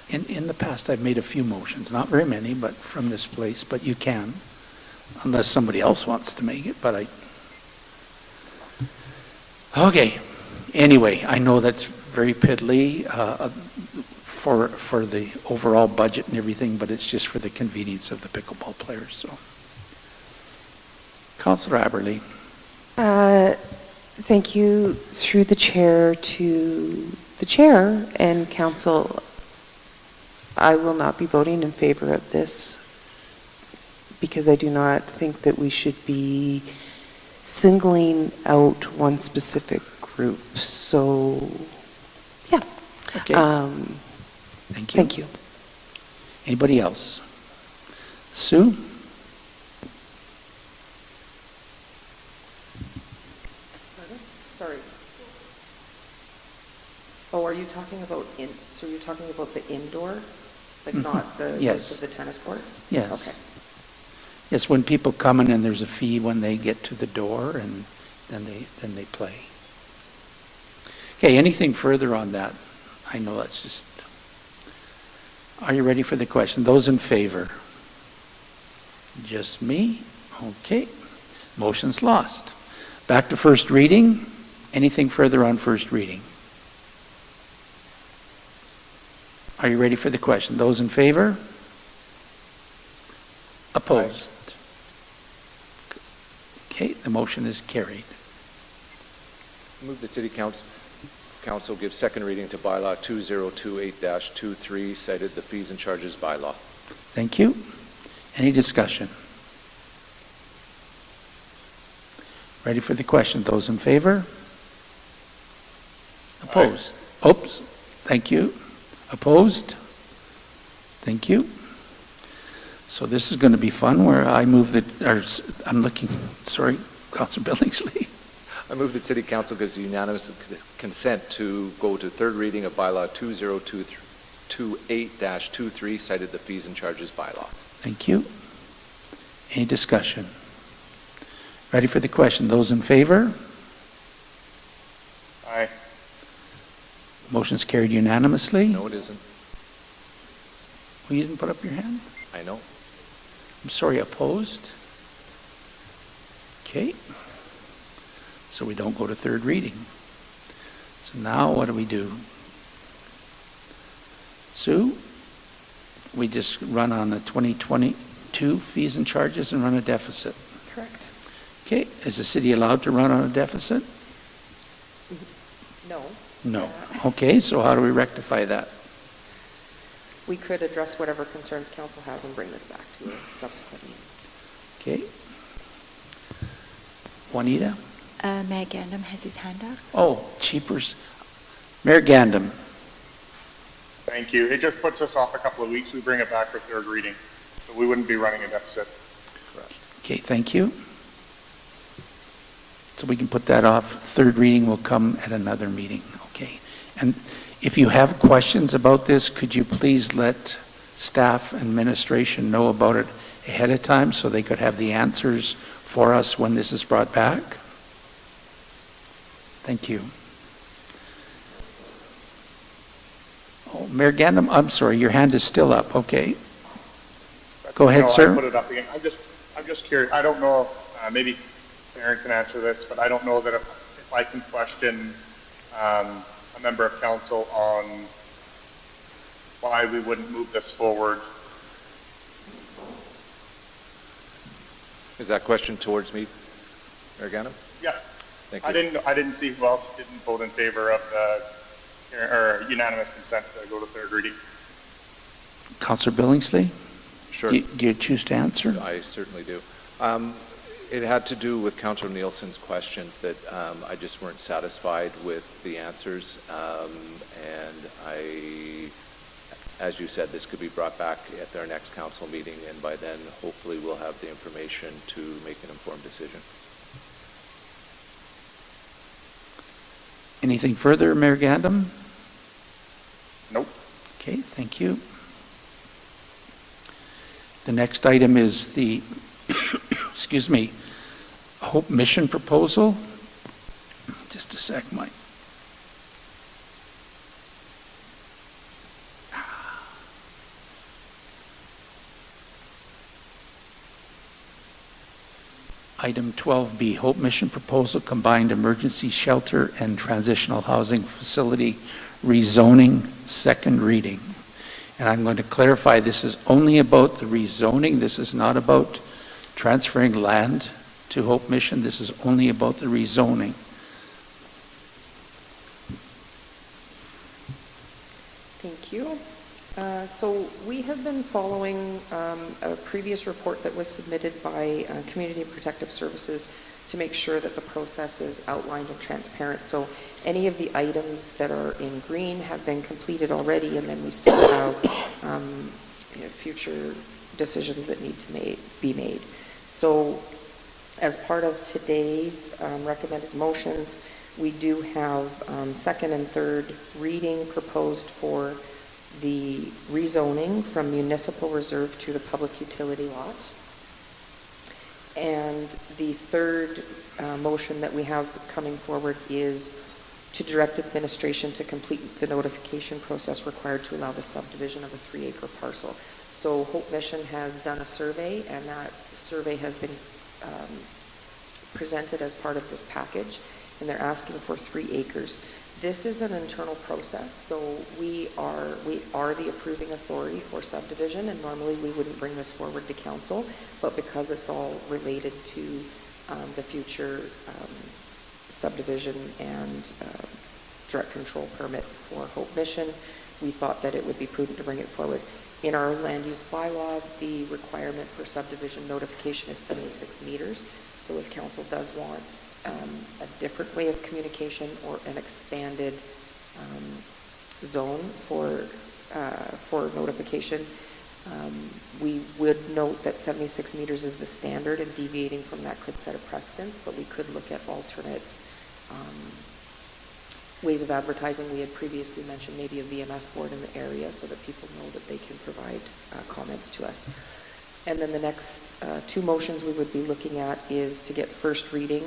In the past, I've made a few motions, not very many, but from this place, but you can, unless somebody else wants to make it, but I... Okay. Anyway, I know that's very piddly for the overall budget and everything, but it's just for the convenience of the pickleball players, so. Councillor Aberley. Thank you through the chair to the chair and council. I will not be voting in favor of this because I do not think that we should be singling out one specific group. So, yeah. Okay. Thank you. Thank you. Anybody else? Sue? Sorry. Oh, are you talking about so you're talking about the indoor, like not the Yes. use of the tennis courts? Yes. Okay. Yes, when people come in and there's a fee when they get to the door and then they play. Okay, anything further on that? I know that's just... Are you ready for the question? Those in favor? Just me? Okay. Motion's lost. Back to first reading. Anything further on first reading? Are you ready for the question? Those in favor? Opposed? Okay, the motion is carried. Move that City Council give second reading to bylaw 2028-23, cited the fees and charges bylaw. Thank you. Any discussion? Ready for the question? Those in favor? Opposed? Oops. Thank you. Opposed? Thank you. So this is going to be fun where I move sorry, Councillor Billingsley. I move that City Council gives unanimous consent to go to third reading of bylaw 2028-23, cited the fees and charges bylaw. Thank you. Any discussion? Ready for the question? Those in favor? Aye. Motion's carried unanimously. No, it isn't. Well, you didn't put up your hand? I know. I'm sorry, opposed? Okay. So we don't go to third reading. So now what do we do? Sue, we just run on the 2022 fees and charges and run a deficit. Correct. Okay, is the city allowed to run on a deficit? No. No. Okay, so how do we rectify that? We could address whatever concerns council has and bring this back to a subsequent meeting. Okay. Juanita? Mayor Gandam has his hand up. Oh, cheapers. Mayor Gandam. Thank you. It just puts us off a couple of weeks. We bring it back for third reading, so we wouldn't be running a deficit. Correct. Okay, thank you. So we can put that off. Third reading will come at another meeting, okay? And if you have questions about this, could you please let staff and administration know about it ahead of time so they could have the answers for us when this is brought back? Thank you. Oh, Mayor Gandam, I'm sorry, your hand is still up, okay. Go ahead, sir. I'll put it up again. I'm just curious. I don't know, maybe Aaron can answer this, but I don't know that if I can question a member of council on why we wouldn't move this forward. Is that question towards me, Mayor Gandam? Yeah. Thank you. I didn't see who else didn't vote in favor of the unanimous consent to go to third reading. Councillor Billingsley? Sure. Do you choose to answer? I certainly do. It had to do with Councillor Nielsen's questions that I just weren't satisfied with the answers. And as you said, this could be brought back at their next council meeting, and by then, hopefully, we'll have the information to make an informed decision. Anything further, Mayor Gandam? Nope. Okay, thank you. The next item is the, excuse me, Hope Mission proposal. Just a sec, Mike. Item 12B, Hope Mission Proposal Combined Emergency Shelter and Transitional Housing Facility Rezoning, second reading. And I'm going to clarify, this is only about the rezoning. This is not about transferring land to Hope Mission. This is only about the rezoning. Thank you. So we have been following a previous report that was submitted by Community and Protective Services to make sure that the process is outlined and transparent. So any of the items that are in green have been completed already, and then we still have future decisions that need to be made. So as part of today's recommended motions, we do have second and third reading proposed for the rezoning from municipal reserve to the public utility lots. And the third motion that we have coming forward is to direct administration to complete the notification process required to allow the subdivision of a 3-acre parcel. So Hope Mission has done a survey, and that survey has been presented as part of this package, and they're asking for 3 acres. This is an internal process, so we are the approving authority for subdivision, and normally we wouldn't bring this forward to council, but because it's all related to the future subdivision and direct control permit for Hope Mission, we thought that it would be prudent to bring it forward. In our land use bylaw, the requirement for subdivision notification is 76 meters, so if council does want a different way of communication or an expanded zone for notification, we would note that 76 meters is the standard, and deviating from that could set a precedence, but we could look at alternate ways of advertising. We had previously mentioned maybe a VMS board in the area so that people know that they can provide comments to us. And then the next 2 motions we would be looking at is to get first reading.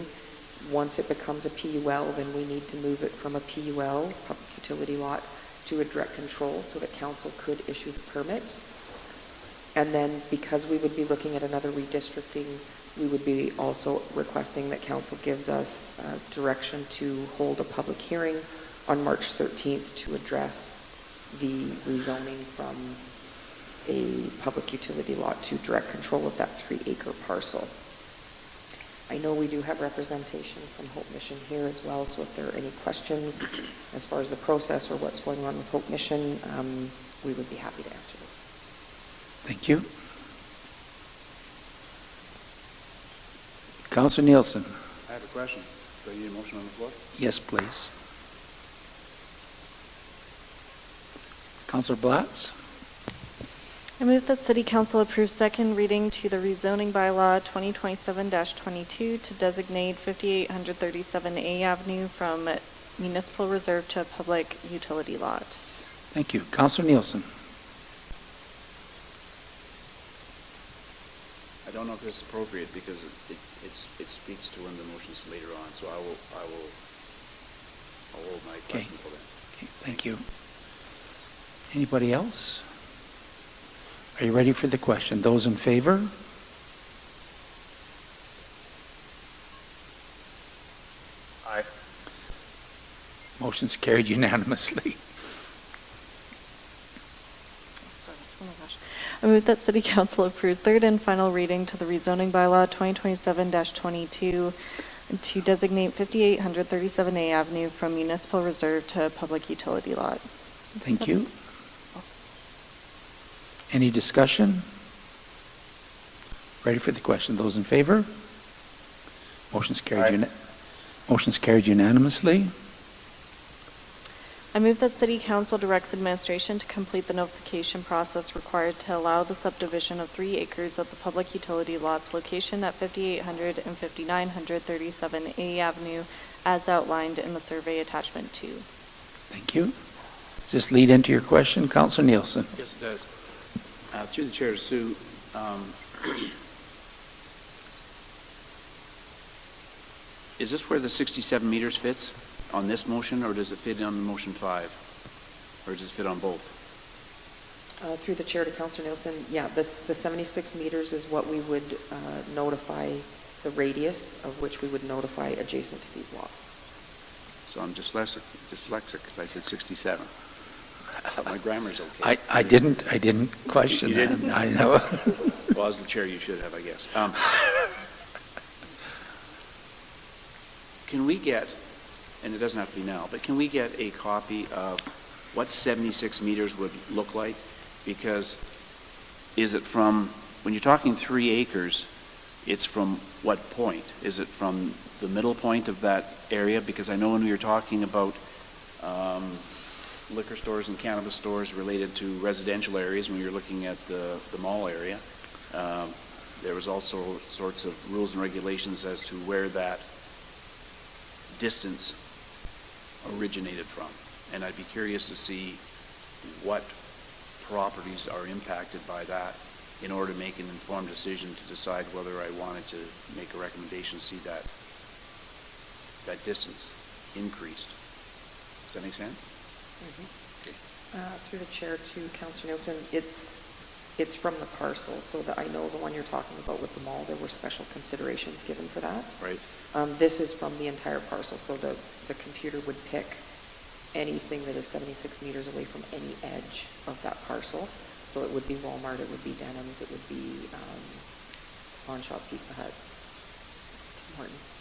Once it becomes a PUL, then we need to move it from a PUL, public utility lot, to a direct control so that council could issue the permit. And then because we would be looking at another redistricting, we would be also requesting that council gives us direction to hold a public hearing on March 13th to address the rezoning from a public utility lot to direct control of that 3-acre parcel. I know we do have representation from Hope Mission here as well, so if there are any questions as far as the process or what's going on with Hope Mission, we would be happy to answer those. Thank you. Councilor Nielsen. I have a question. Do I need a motion on the floor? Yes, please. Councilor Blatz. I move that City Council approve second reading to the rezoning bylaw 2027-22 to designate 5837A Avenue from municipal reserve to a public utility lot. Thank you. Councilor Nielsen. I don't know if this is appropriate because it speaks to one of the motions later on, so I'll hold my question until then. Okay, thank you. Anybody else? Are you ready for the question? Those in favor? Aye. Motion's carried unanimously. Sorry. Oh my gosh. I move that City Council approves third and final reading to the rezoning bylaw 2027-22 to designate 5837A Avenue from municipal reserve to a public utility lot. Thank you. Any discussion? Ready for the question? Those in favor? Motion's carried, motion's carried unanimously. I move that City Council directs administration to complete the notification process required to allow the subdivision of 3 acres of the public utility lots location at 5800 and 5937A Avenue as outlined in the survey attachment 2. Thank you. Does this lead into your question, Councilor Nielsen? Yes, it does. Through the chair to Sue, Is this where the 67 meters fits on this motion, or does it fit on motion 5? Or does it fit on both? Through the chair to Councillor Nielsen, yeah, the 76 meters is what we would notify the radius of which we would notify adjacent to these lots. So I'm dyslexic because I said 67. But my grammar's okay. I didn't question You that. didn't? I know. Well, as the chair, you should have, I guess. Can we get, and it doesn't have to be now, but can we get a copy of what 76 meters would look like? Because is it from, when you're talking 3 acres, it's from what point? Is it from the middle point of that area? Because I know when we were talking about liquor stores and cannabis stores related to residential areas, when we were looking at the mall area, there was also sorts of rules and regulations as to where that distance originated from. And I'd be curious to see what properties are impacted by that in order to make an informed decision to decide whether I wanted to make a recommendation to see that distance increased. Does that make sense? Okay. Through the chair to Councillor Nielsen, it's from the parcel, so that I know the one you're talking about with the mall, there were special considerations given for that. Right. This is from the entire parcel, so the computer would pick anything that is 76 meters away from any edge of that parcel. So it would be Walmart, it would be Denham's, it would be Pawn Shop, Pizza Hut, Tim Hortons.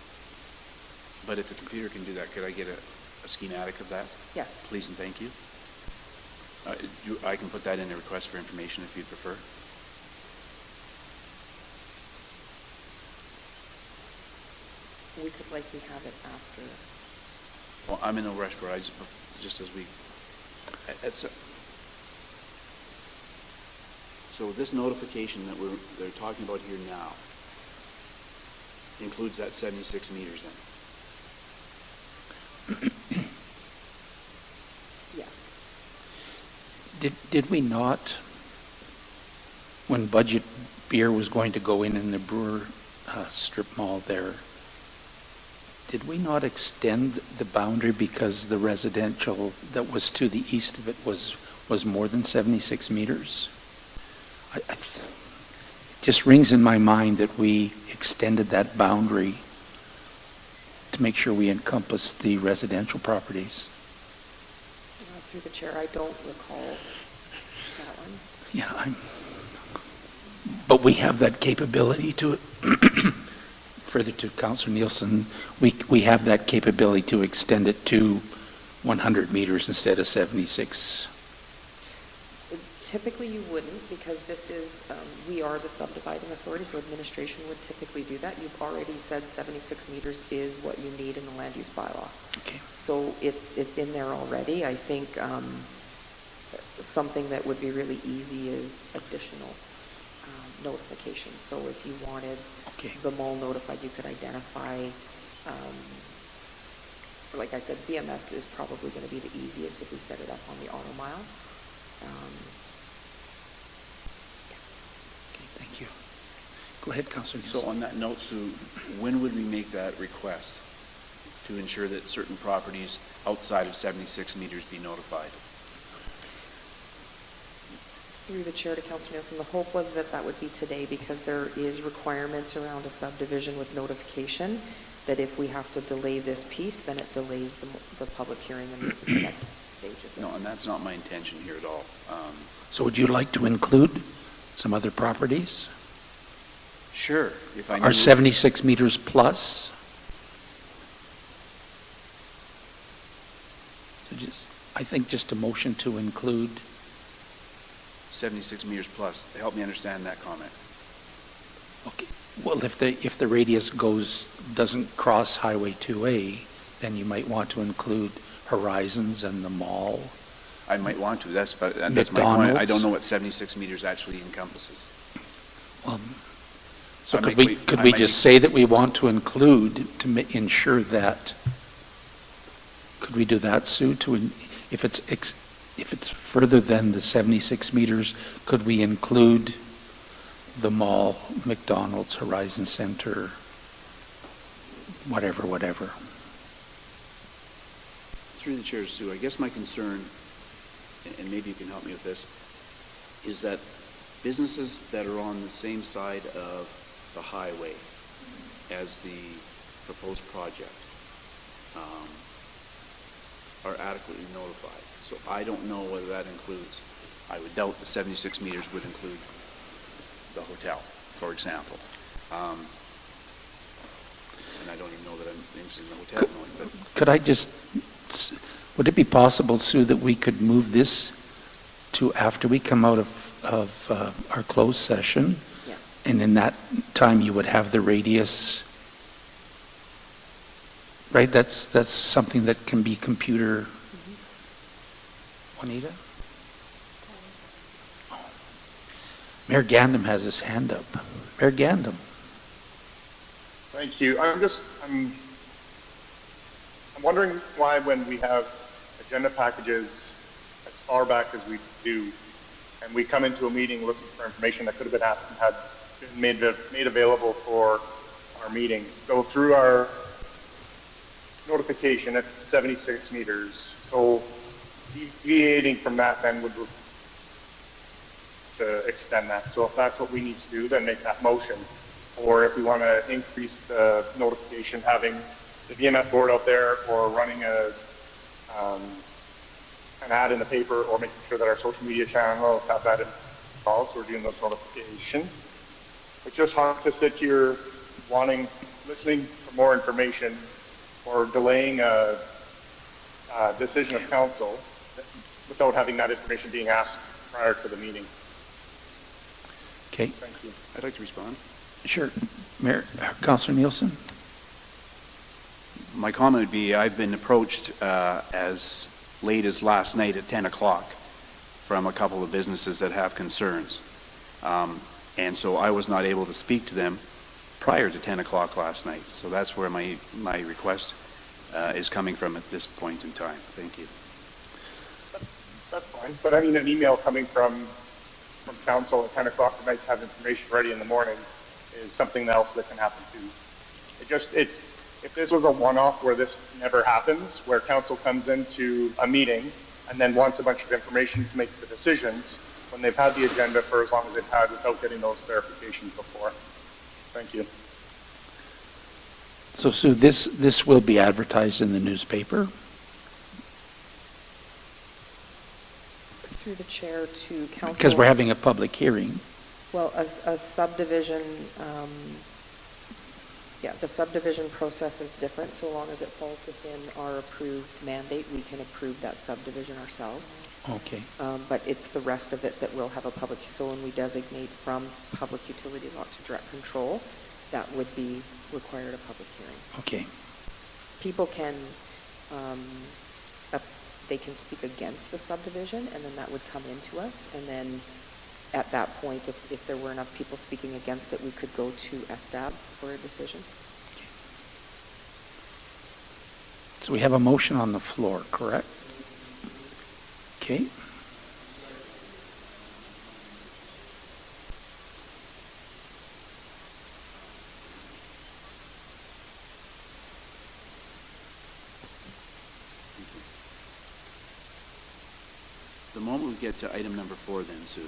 But if the computer can do that, could I get a schematic of that? Yes. Please and thank you. I can put that in a request for information if you'd prefer. We could likely have it after. Well, I'm in no rush for it. Just as we. So this notification that they're talking about here now includes that 76 meters in. Yes. Did we not, when Budget Beer was going to go in the Brewer strip mall there, did we not extend the boundary because the residential that was to the east of it was more than 76 meters? It just rings in my mind that we extended that boundary to make sure we encompass the residential properties. Through the chair, I don't recall that one. Yeah, but we have that capability to, further to Councillor Nielsen, we have that capability to extend it to 100 meters instead of 76. Typically you wouldn't, because this is, we are the subdividing authority, so administration would typically do that. You've already said 76 meters is what you need in the land use bylaw. Okay. So it's in there already. I think something that would be really easy is additional notification. So if you wanted the mall notified, you could identify, like I said, VMS is probably going to be the easiest if we set it up on the auto mile. Thank you. Go ahead, Councillor Nielsen. So on that note, Sue, when would we make that request to ensure that certain properties outside of 76 meters be notified? Through the chair to Councillor Nielsen, the hope was that that would be today, because there is requirements around a subdivision with notification that if we have to delay this piece, then it delays the public hearing and the next stage of this. No, and that's not my intention here at all. So would you like to include some other properties? Sure. If I Are 76 meters plus? So I think just a motion to include 76 meters plus. Help me understand that comment. Okay. Well, if the radius doesn't cross Highway 2A, then you might want to include Horizons and the mall. I might want to. That's my point. I don't know what 76 meters actually encompasses. So could we just say that we want to include to ensure that? Could we do that, Sue? If it's further than the 76 meters, could we include the mall, McDonald's, Horizon Center, whatever. Through the chair, Sue, I guess my concern, and maybe you can help me with this, is that businesses that are on the same side of the highway as the proposed project are adequately notified. So I don't know whether that includes, I would doubt the 76 meters would include the hotel, for example. And I don't even know that I'm interested in the hotel knowing, but Could I just, would it be possible, Sue, that we could move this to after we come out of our closed session? Yes. And in that time, you would have the radius, right? That's something that can be computer. Juanita? Oh. Mayor Gandam has his hand up. Mayor Gandam. Thank you. I'm wondering why when we have agenda packages as far back as we do, and we come into a meeting looking for information that could have been asked and had been made available for our meeting. So through our notification, it's 76 meters. So deviating from that then would to extend that. So if that's what we need to do, then make that motion. Or if we want to increase the notification, having the VMS board out there, or running an ad in the paper, or making sure that our social media channels have that installed, so we're doing those notifications. It's just hard to sit here listening for more information, or delaying a decision of council without having that information being asked prior to the meeting. Okay. Thank you. I'd like to respond. Sure. Mayor, Councillor Nielsen? My comment would be, I've been approached as late as last night at 10 o'clock from a couple of businesses that have concerns. And so I was not able to speak to them prior to 10 o'clock last night. So that's where my request is coming from at this point in time. Thank you. That's fine. But I mean, an email coming from council at 10 o'clock at night to have information ready in the morning is something else that can happen too. If this was a one-off where this never happens, where council comes into a meeting and then wants a bunch of information to make the decisions, when they've had the agenda for as long as they've had without getting those verifications before. Thank you. So Sue, this will be advertised in the newspaper? Through the chair to council. Because we're having a public hearing. Well, a subdivision, the subdivision process is different. So long as it falls within our approved mandate, we can approve that subdivision ourselves. Okay. But it's the rest of it that will have a public, so when we designate from public utility law to direct control, that would be required a public hearing. Okay. People can, they can speak against the subdivision, and then that would come into us, and then at that point, if there were enough people speaking against it, we could go to SDAB for a decision. So we have a motion on the floor, correct? Okay. The moment we get to item number 4 then, Sue,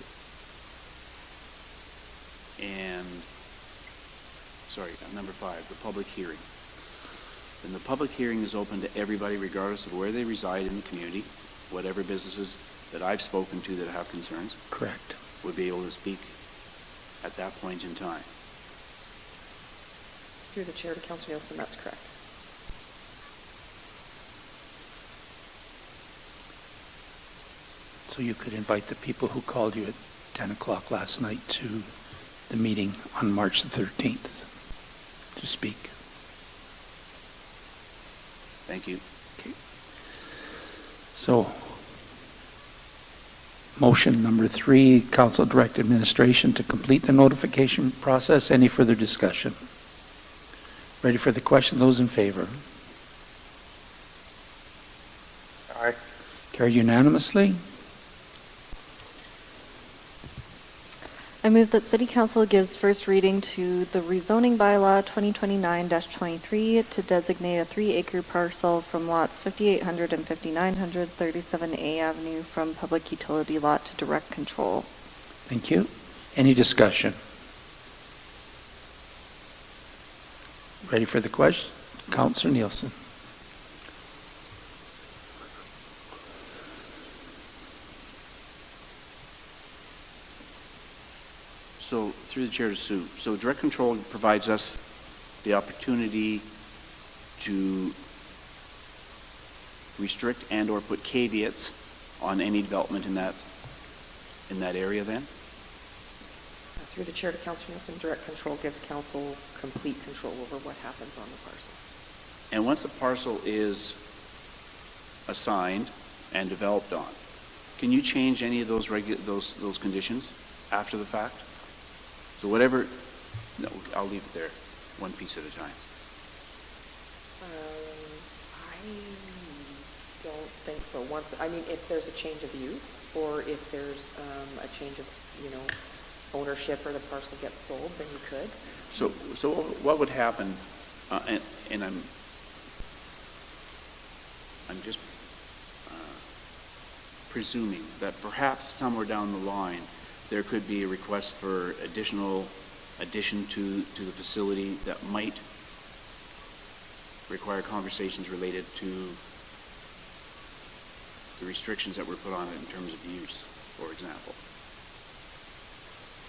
and, sorry, number 5, the public hearing. Then the public hearing is open to everybody regardless of where they reside in the community, whatever businesses that I've spoken to that have concerns. Correct. Would be able to speak at that point in time. Through the chair to Councillor Nielsen, that's correct. So you could invite the people who called you at 10 o'clock last night to the meeting on March the 13th to speak. Thank you. Okay. So, motion number 3, Council direct administration to complete the notification process. Any further discussion? Ready for the question? Those in favor? Aye. Carried unanimously. I move that City Council gives first reading to the rezoning bylaw 2029-23 to designate a 3-acre parcel from lots 5800 and 5900 37A Avenue from public utility lot to direct control. Thank you. Any discussion? Ready for the question? Councillor Nielsen. So, through the chair to Sue, so direct control provides us the opportunity to restrict and/or put caveats on any development in that area then? Through the chair to Councillor Nielsen, direct control gives council complete control over what happens on the parcel. And once the parcel is assigned and developed on, can you change any of those those conditions after the fact? So whatever, no, I'll leave it there, one piece at a time. I don't think so. If there's a change of use, or if there's a change of, ownership, or the parcel gets sold, then you could. So what would happen, and I'm just presuming that perhaps somewhere down the line, there could be a request for addition to the facility that might require conversations related to the restrictions that were put on it in terms of use, for example.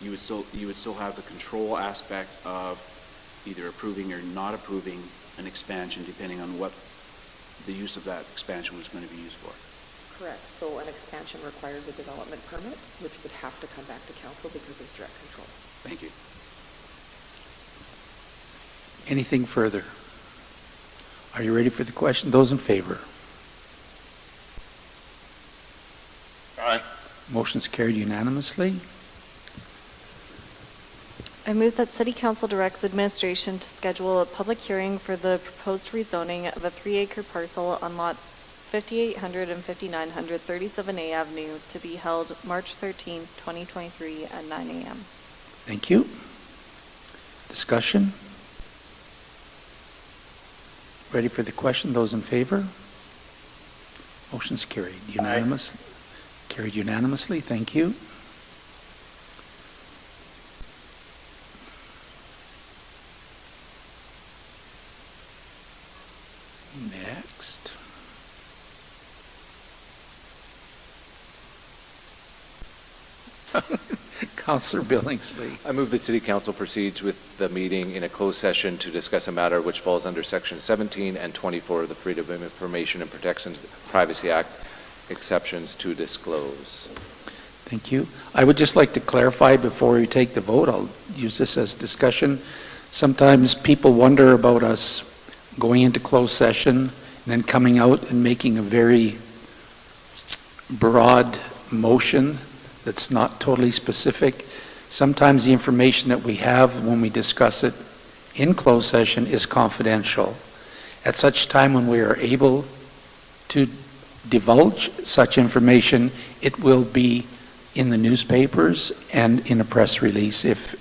You would still have the control aspect of either approving or not approving an expansion, depending on what the use of that expansion was going to be used for. Correct. So an expansion requires a development permit, which would have to come back to council because it's direct control. Thank you. Anything further? Are you ready for the question? Those in favor? Aye. Motion's carried unanimously. I move that City Council directs administration to schedule a public hearing for the proposed rezoning of a 3-acre parcel on lots 5800 and 5900 37A Avenue to be held March 13, 2023 at 9 a.m. Thank you. Discussion? Ready for the question? Those in favor? Motion's carried unanimously. Carried unanimously. Thank you. Next. Councillor Billingsley. I move that City Council proceeds with the meeting in a closed session to discuss a matter which falls under Section 17 and 24 of the Freedom of Information and Protection Privacy Act, exceptions to disclose. Thank you. I would just like to clarify before we take the vote, I'll use this as discussion. Sometimes people wonder about us going into closed session and then coming out and making a very broad motion that's not totally specific. Sometimes the information that we have when we discuss it in closed session is confidential. At such time when we are able to divulge such information, it will be in the newspapers and in a press release if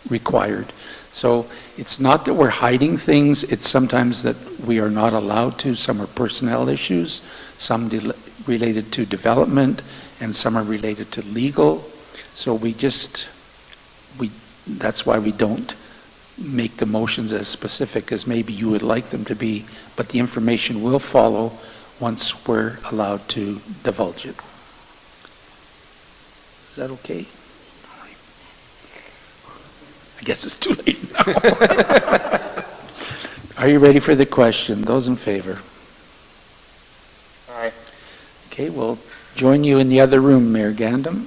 required. So it's not that we're hiding things, it's sometimes that we are not allowed to. Some are personnel issues, some related to development, and some are related to legal. So that's why we don't make the motions as specific as maybe you would like them to be, but the information will follow once we're allowed to divulge it. Is that okay? I guess it's too late now. Are you ready for the question? Those in favor? Aye. Okay, we'll join you in the other room, Mayor Gandam.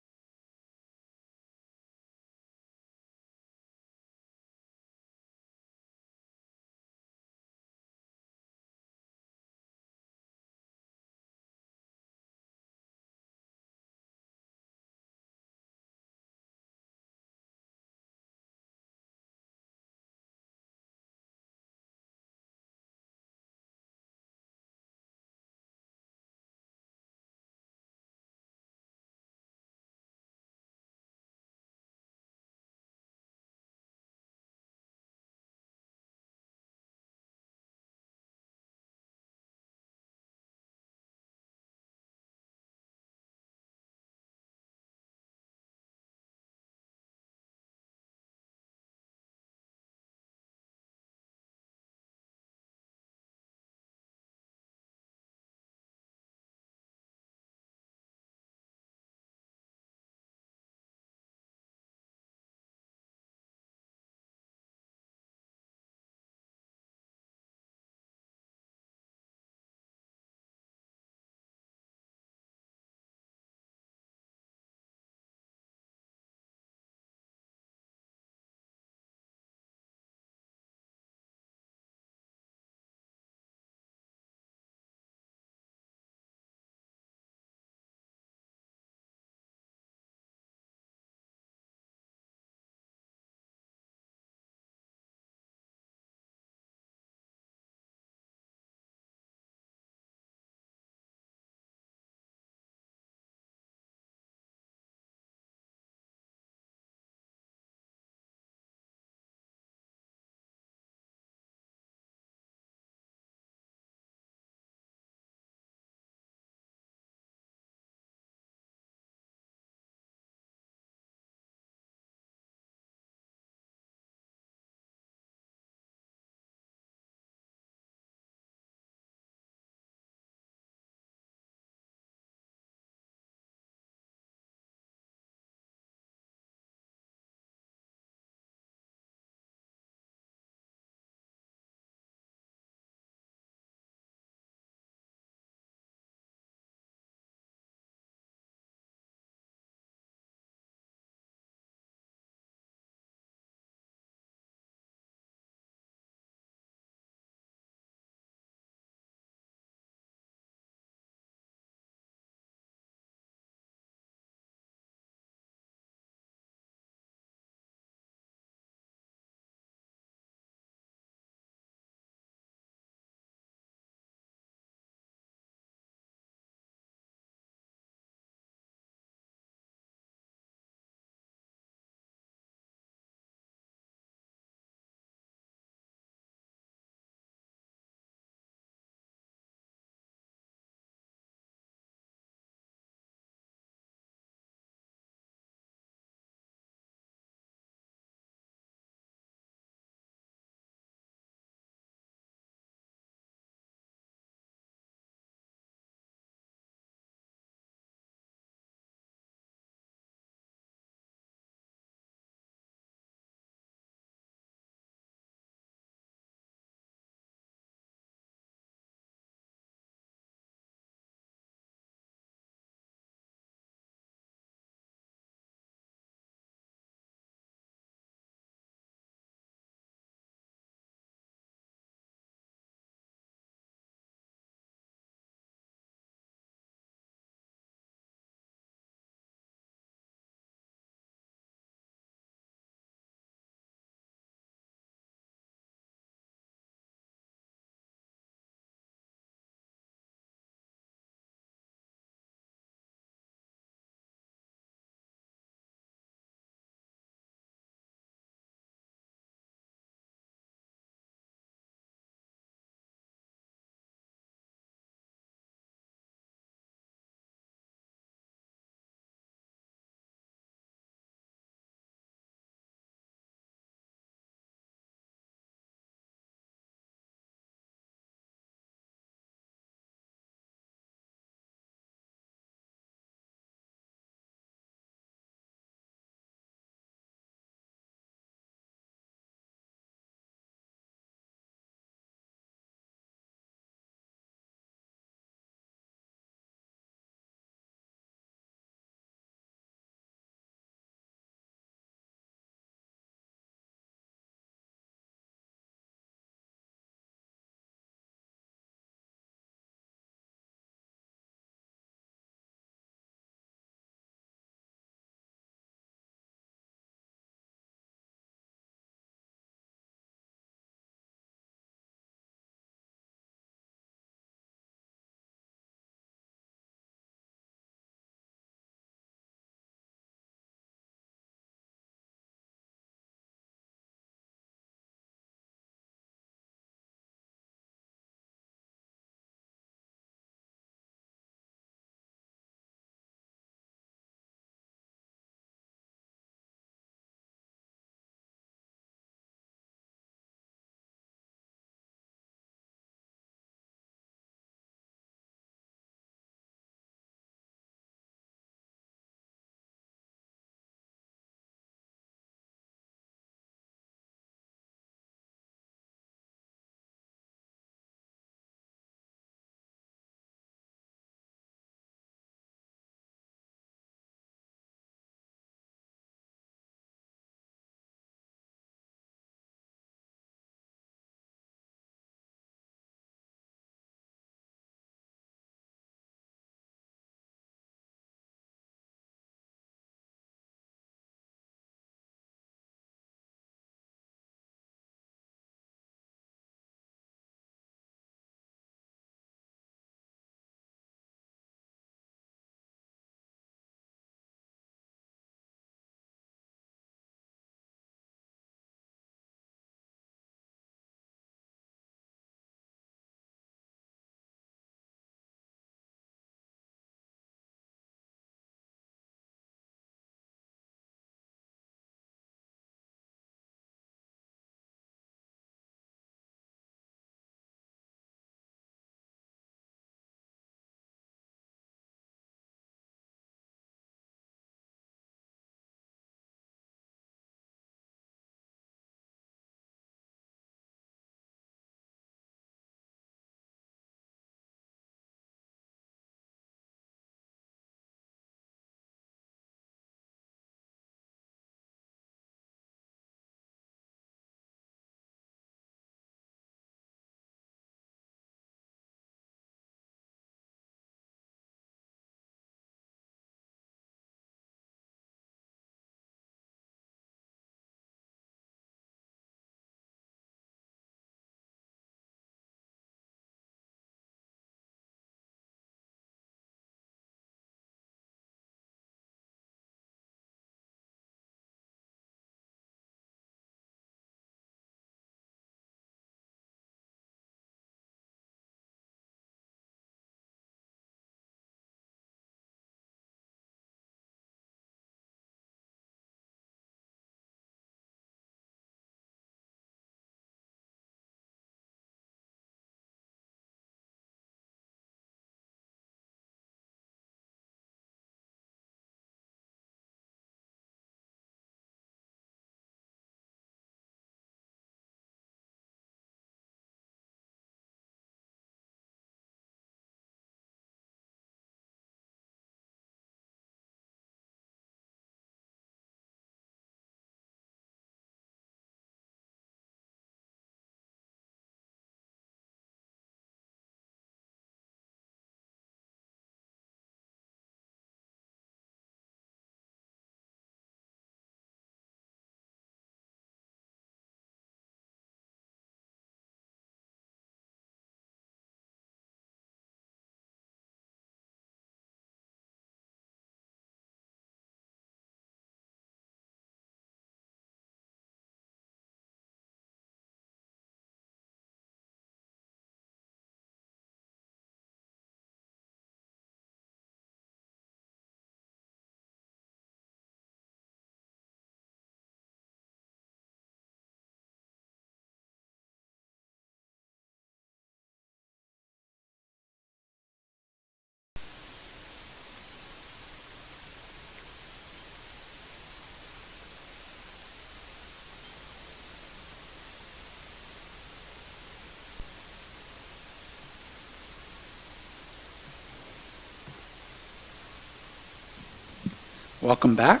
Welcome back.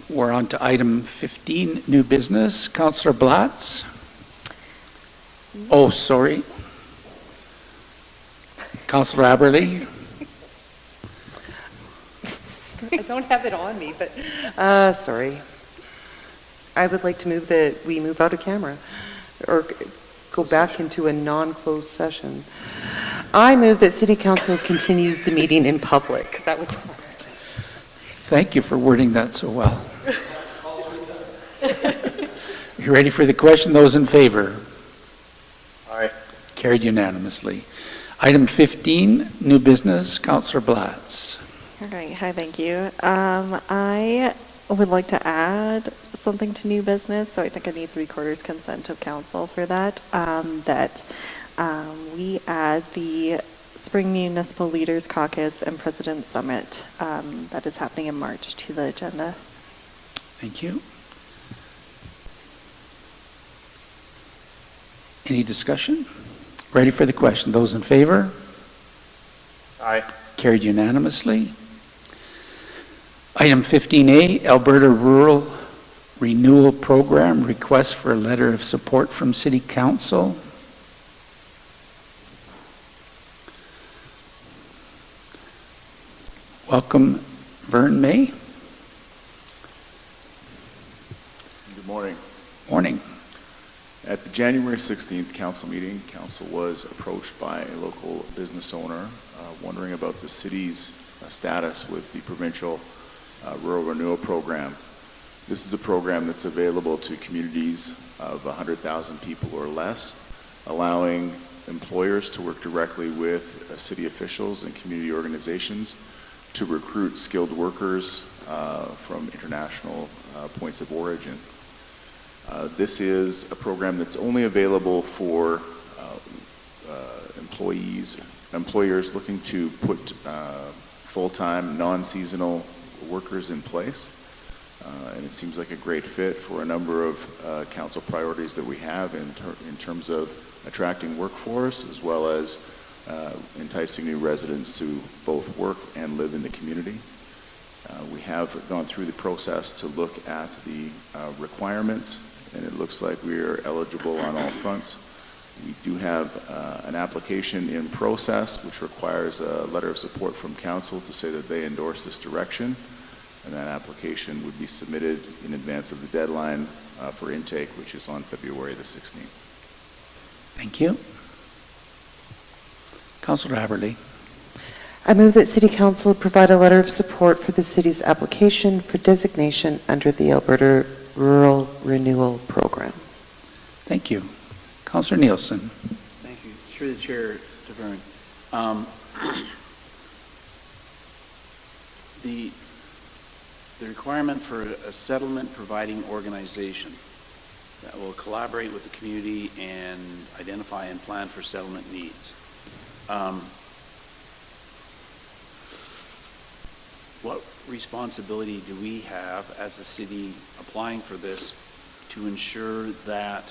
We're on to item 15, new business. Councillor Blatz. Oh, sorry. Councillor Aberley. I don't have it on me, but, sorry. I would like to move that we move out of camera or go back into a non-closed session. I move that City Council continues the meeting in public. That was hard. Thank you for wording that so well. You ready for the question? Those in favor? Aye. Carried unanimously. Item 15, new business. Councillor Blatz. All right, hi, thank you. I would like to add something to new business, so I think I need 3/4 consent of council for that. We add the Spring Municipal Leaders Caucus and President Summit that is happening in March to the agenda. Thank you. Any discussion? Ready for the question? Those in favor? Aye. Carried unanimously. Item 15A, Alberta Rural Renewal Program, request for a letter of support from City Council. Welcome, Vern May. Good morning. Morning. At the January 16th council meeting, council was approached by a local business owner wondering about the city's status with the provincial rural renewal program. This is a program that's available to communities of 100,000 people or less, allowing employers to work directly with city officials and community organizations to recruit skilled workers from international points of origin. This is a program that's only available for employers looking to put full-time, non-seasonal workers in place. And it seems like a great fit for a number of council priorities that we have in terms of attracting workforce as well as enticing new residents to both work and live in the community. We have gone through the process to look at the requirements, and it looks like we are eligible on all fronts. We do have an application in process which requires a letter of support from council to say that they endorse this direction, and that application would be submitted in advance of the deadline for intake, which is on February the 16th. Thank you. Councillor Aberley. I move that City Council provide a letter of support for the city's application for designation under the Alberta Rural Renewal Program. Thank you. Councillor Nielsen. Thank you. Through the chair to Vern. The requirement for a settlement providing organization that will collaborate with the community and identify and plan for settlement needs. What responsibility do we have as a city applying for this to ensure that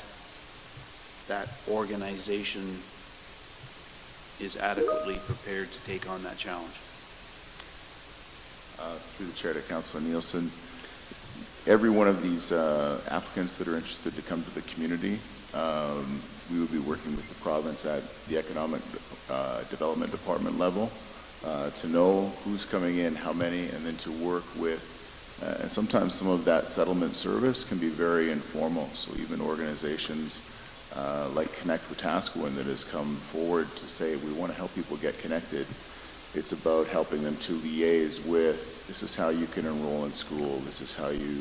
that organization is adequately prepared to take on that challenge? Through the chair to Councillor Nielsen, every one of these applicants that are interested to come to the community, we will be working with the province at the Economic Development Department level to know who's coming in, how many, and then to work with, and sometimes some of that settlement service can be very informal, so even organizations like Connect Wetaskiwin that has come forward to say we want to help people get connected. It's about helping them to liaise with, this is how you can enroll in school, this is how you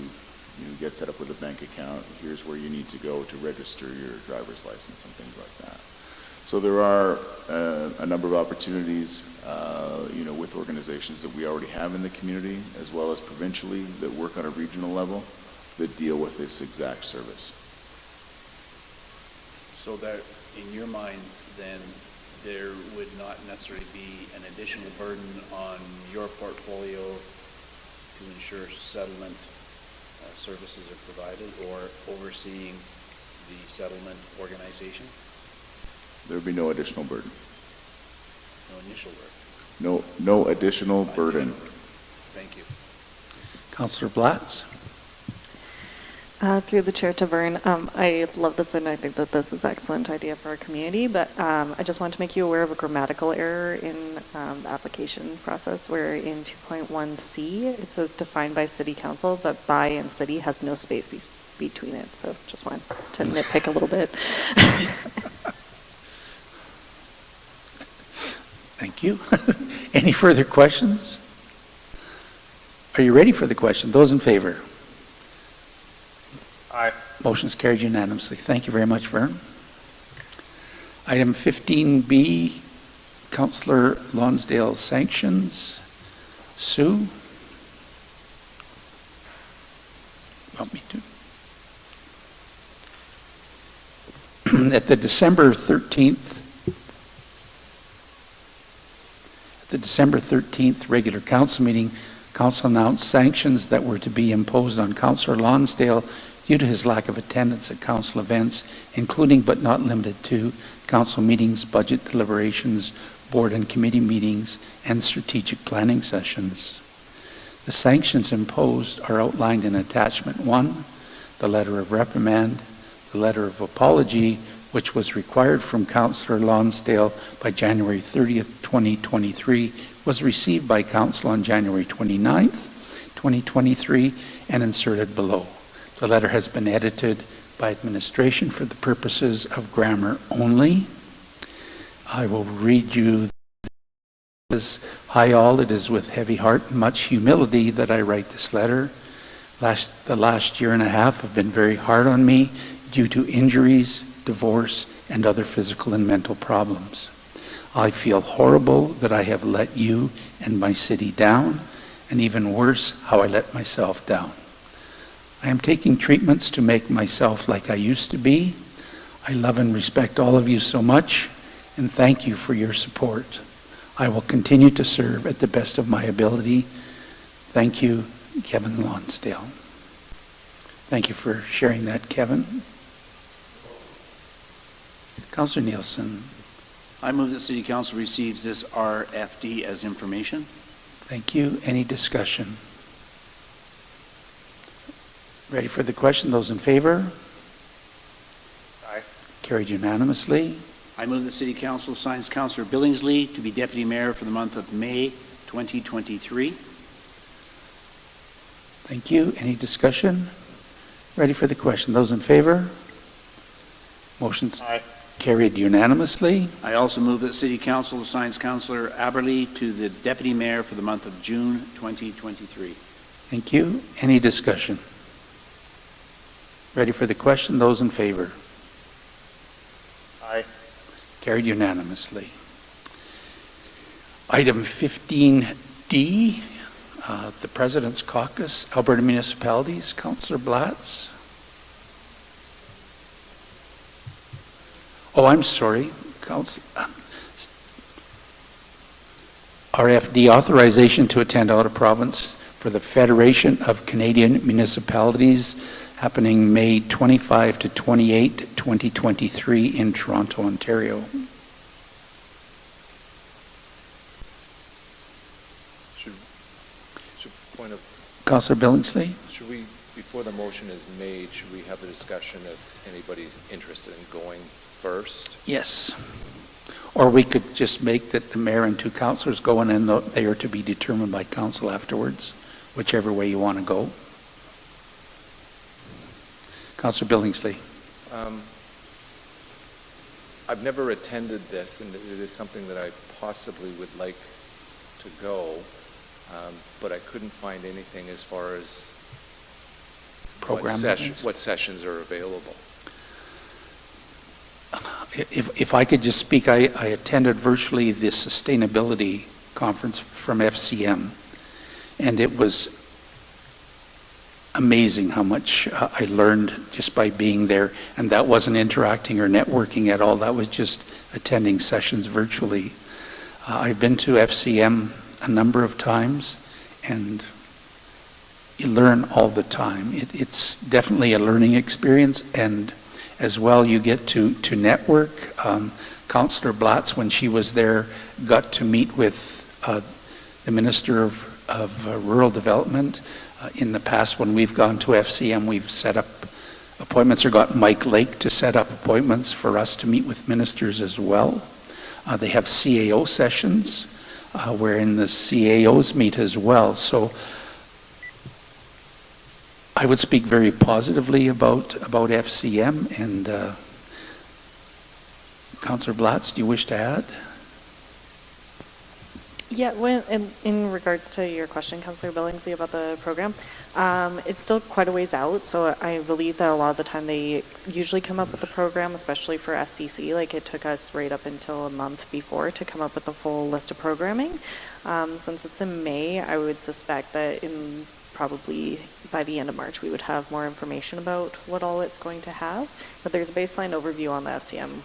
get set up with a bank account, here's where you need to go to register your driver's license and things like that. So there are a number of opportunities with organizations that we already have in the community as well as provincially that work on a regional level that deal with this exact service. So that, in your mind, then, there would not necessarily be an additional burden on your portfolio to ensure settlement services are provided or overseeing the settlement organization? There would be no additional burden. No initial burden? No additional burden. Thank you. Councillor Blatz? Through the chair to Vern, I love this and I think that this is an excellent idea for our community, but I just want to make you aware of a grammatical error in the application process where in 2.1C it says defined by city council, but by and city has no space between it. So just want to nitpick a little bit. Thank you. Any further questions? Are you ready for the question? Those in favor? Aye. Motion's carried unanimously. Thank you very much, Vern. Item 15B, Councillor Lonsdale sanctions. Sue? Want me to? At the December 13th regular council meeting, council announced sanctions that were to be imposed on Councillor Lonsdale due to his lack of attendance at council events, including but not limited to council meetings, budget deliberations, board and committee meetings, and strategic planning sessions. The sanctions imposed are outlined in Attachment 1, the letter of reprimand, the letter of apology, which was required from Councillor Lonsdale by January 30th, 2023, was received by Council on January 29th, 2023, and inserted below. The letter has been edited by administration for the purposes of grammar only. I will read you this. Hi all, it is with heavy heart and much humility that I write this letter. The last year and a half have been very hard on me due to injuries, divorce, and other physical and mental problems. I feel horrible that I have let you and my city down, and even worse, how I let myself down. I am taking treatments to make myself like I used to be. I love and respect all of you so much, and thank you for your support. I will continue to serve at the best of my ability. Thank you, Kevin Lonsdale. Thank you for sharing that, Kevin. Councillor Nielsen. I move that City Council receives this RFD as information. Thank you. Any discussion? Ready for the question? Those in favor? Aye. Carried unanimously. I move that City Council assigns Councillor Billingsley to be Deputy Mayor for the month of May 2023. Thank you. Any discussion? Ready for the question? Those in favor? Motion's Aye. carried unanimously. I also move that City Council assigns Councillor Aberley to the Deputy Mayor for the month of June 2023. Thank you. Any discussion? Ready for the question? Those in favor? Aye. Carried unanimously. Item 15D, the President's Caucus, Alberta Municipalities. Councillor Blatz. Oh, I'm sorry. RFD, authorization to attend out of province for the Federation of Canadian Municipalities, happening May 25 to 28, 2023 in Toronto, Ontario. Should point of, Councillor Billingsley? should we, before the motion is made, should we have a discussion if anybody's interested in going first? Yes. Or we could just make that the mayor and two councillors go in and they are to be determined by council afterwards, whichever way you want to go. Councillor Billingsley. I've never attended this, and it is something that I possibly would like to go, but I couldn't find anything as far as what sessions are available. If I could just speak, I attended virtually the sustainability conference from FCM, and it was amazing how much I learned just by being there, and that wasn't interacting or networking at all. That was just attending sessions virtually. I've been to FCM a number of times, and you learn all the time. It's definitely a learning experience, and as well you get to network. Councillor Blatz, when she was there, got to meet with the Minister of Rural Development. In the past, when we've gone to FCM, we've set up appointments or got Mike Lake to set up appointments for us to meet with ministers as well. They have CAO sessions wherein the CAOs meet as well. So I would speak very positively about FCM. And Councillor Blatz, do you wish to add? Yeah, in regards to your question, Councillor Billingsley, about the program, it's still quite a ways out, so I believe that a lot of the time they usually come up with the program, especially for SCC. Like, it took us right up until a month before to come up with the full list of programming. Since it's in May, I would suspect that probably by the end of March we would have more information about what all it's going to have. But there's a baseline overview on the FCM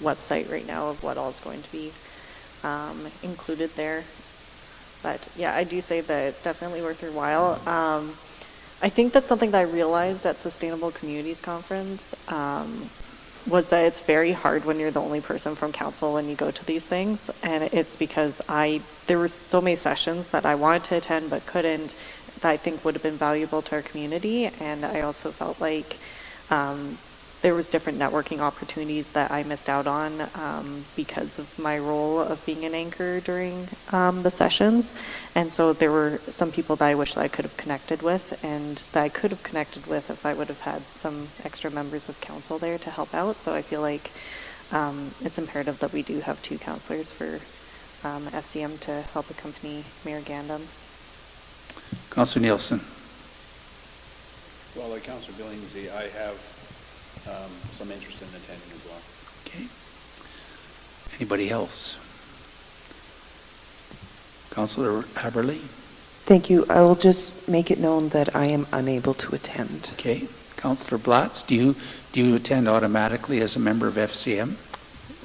website right now of what all is going to be included there. But yeah, I do say that it's definitely worth your while. I think that's something that I realized at Sustainable Communities Conference, was that it's very hard when you're the only person from council when you go to these things. And it's because there were so many sessions that I wanted to attend but couldn't, that I think would have been valuable to our community. And I also felt like there was different networking opportunities that I missed out on because of my role of being an anchor during the sessions. And so there were some people that I wish that I could have connected with, and that I could have connected with if I would have had some extra members of council there to help out. So I feel like it's imperative that we do have 2 councillors for FCM to help accompany Mayor Gandam. Councillor Nielsen. Well, like Councillor Billingsley, I have some interest in attending as well. Okay. Anybody else? Councillor Haberle? Thank you. I will just make it known that I am unable to attend. Okay. Councillor Blatz, do you attend automatically as a member of FCM?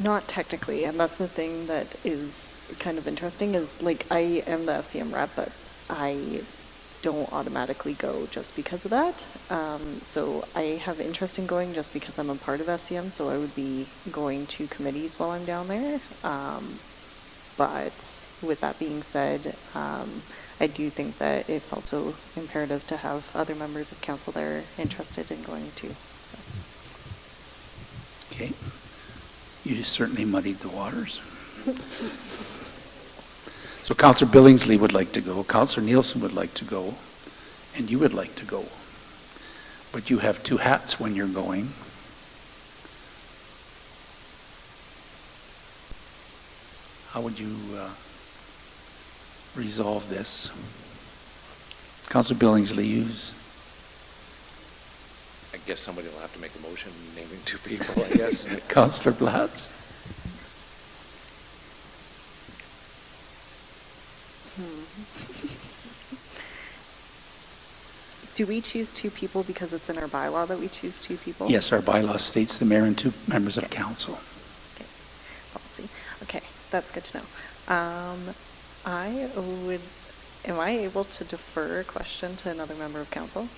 Not technically, and that's the thing that is kind of interesting, is like, I am the FCM rep, but I don't automatically go just because of that. So I have interest in going just because I'm a part of FCM, so I would be going to committees while I'm down there. But with that being said, I do think that it's also imperative to have other members of council that are interested in going too. So. Okay. You certainly muddied the waters. So Councillor Billingsley would like to go, Councillor Nielsen would like to go, and you would like to go. But you have 2 hats when you're going. How would you resolve this? Councillor Billingsley, use. I guess somebody will have to make a motion naming 2 people, I guess. Councillor Blatz. Do we choose 2 people because it's in our bylaw that we choose 2 people? Yes, our bylaw states the mayor and 2 members of council. Okay, policy. Okay, that's good to know. Am I able to defer a question to another member of council?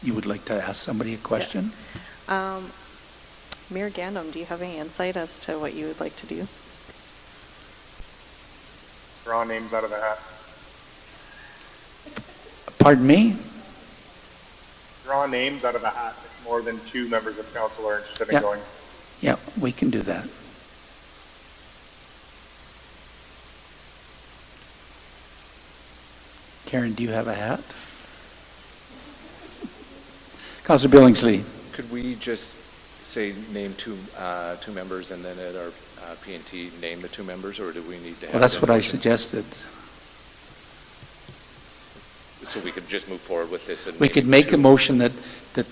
You would like to ask somebody a question? Yeah. Mayor Gandam, do you have any insight as to what you would like to do? Draw names out of the hat. Pardon me? Draw names out of a hat if more than 2 members of council are interested in Yeah. going. Yeah, we can do that. Karen, do you have a hat? Councillor Billingsley. Could we just say name 2 members and then at our P&T name the 2 members, or do we need to have? Well, that's what I motion? suggested. So we could just move forward with this and We name could make a 2. motion that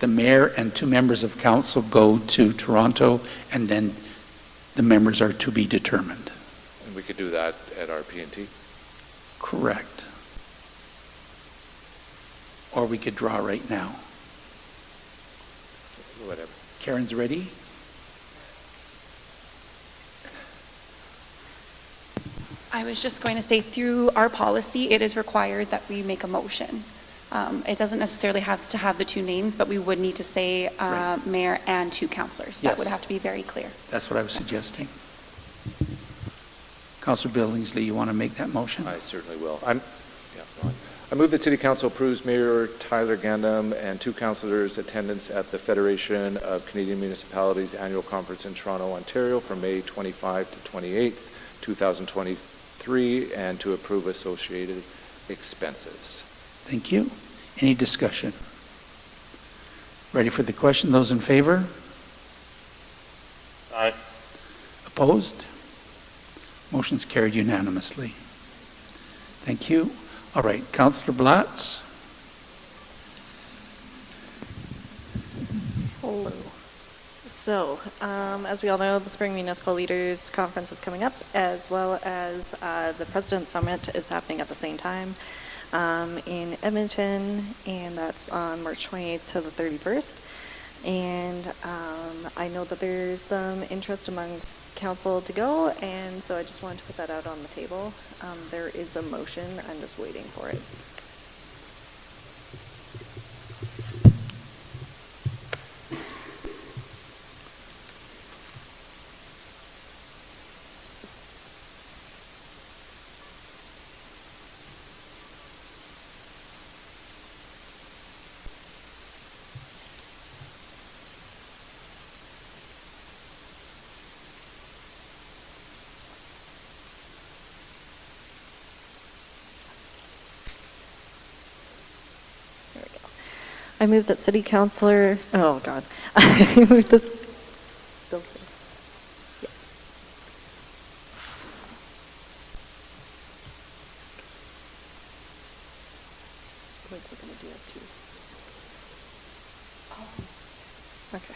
the mayor and 2 members of council go to Toronto, and then the members are to be determined. And we could do that at our P&T? Correct. Or we could draw right now. Whatever. Karen's ready? I was just going to say, through our policy, it is required that we make a motion. It doesn't necessarily have to have the 2 names, but we would need to say Right. mayor and 2 councillors. Yes. That would have to be very clear. That's what I was suggesting. Councillor Billingsley, you want to make that motion? I certainly will. I move that City Council approves Mayor Tyler Gandam and 2 councillors' attendance at the Federation of Canadian Municipalities Annual Conference in Toronto, Ontario from May 25 to 28, 2023, and to approve associated expenses. Thank you. Any discussion? Ready for the question? Those in favor? Aye. Opposed? Motion's carried unanimously. Thank you. All right, Councillor Blatz. Hello. So, as we all know, the Spring Municipal Leaders Conference is coming up, as well as the President's Summit is happening at the same time in Edmonton, and that's on March 28th to the 31st. And I know that there's some interest amongst council to go, and so I just wanted to put that out on the table. There is a motion. I'm just waiting for it. I move that City Councilor, oh God, I move this. Yeah. Wait, we're gonna do that too. Oh, okay.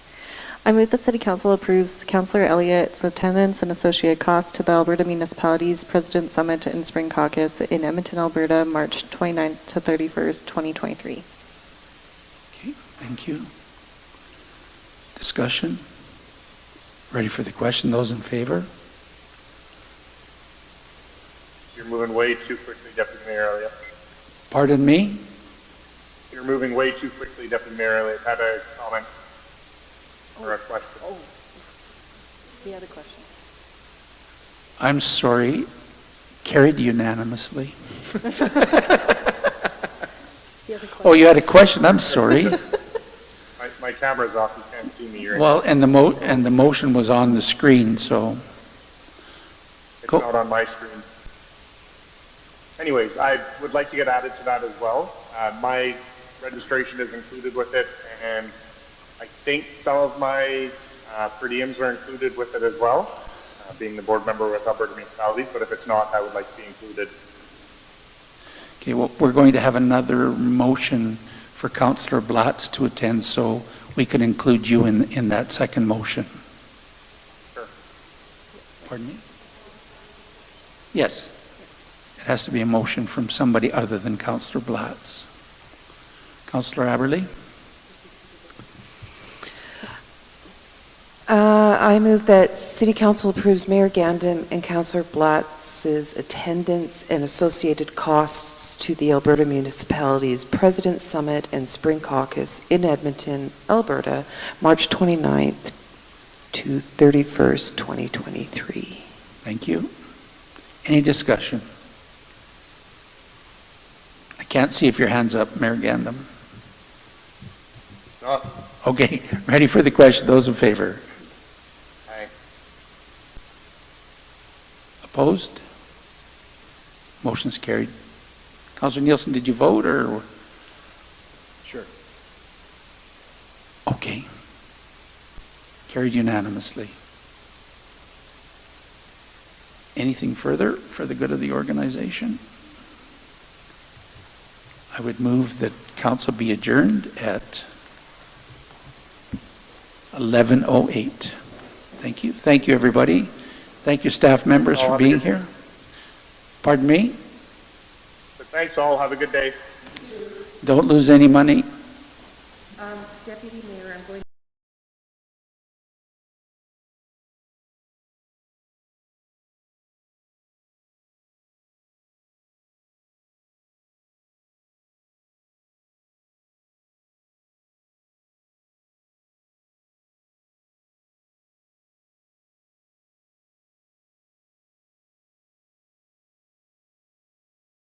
I move that City Council approves Councillor Elliott's attendance and associated costs to the Alberta Municipalities President Summit and Spring Caucus in Edmonton, Alberta, March 29th to 31st, 2023. Okay, thank you. Discussion? Ready for the question? Those in favor? You're moving way too quickly, Deputy Mayor Elliott. Pardon me? You're moving way too quickly, Deputy Mayor Elliott. Had a comment or a question. Oh, he had a question. I'm sorry. Carried unanimously. Oh, you had a question? I'm sorry. My camera's off. You can't see me. Well, and the motion was on the screen, so. It's not on my screen. Anyways, I would like to get added to that as well. My registration is included with it, and I think some of my per diems are included with it as well, being the board member with Alberta Municipalities, but if it's not, I would like to be included. Okay, well, we're going to have another motion for Councillor Blatz to attend, so we can include you in that second motion. Sure. Pardon me? Yes. It has to be a motion from somebody other than Councillor Blatz. Councillor Aberley? I move that City Council approves Mayor Gandam and Councillor Blatz's attendance and associated costs to the Alberta Municipalities President Summit and Spring Caucus in Edmonton, Alberta, March 29th to 31st, 2023. Thank you. Any discussion? I can't see if your hand's up, Mayor Gandam. No. Okay, ready for the question. Those in favor? Aye. Opposed? Motion's carried. Councillor Nielsen, did you vote or? Sure. Okay. Carried unanimously. Anything further for the good of the organization? I would move that council be adjourned at 11:08. Thank you. Thank you, everybody. Thank you, staff members, for being here. Pardon me? But thanks all. Have a good day. Don't lose any money. Deputy Mayor.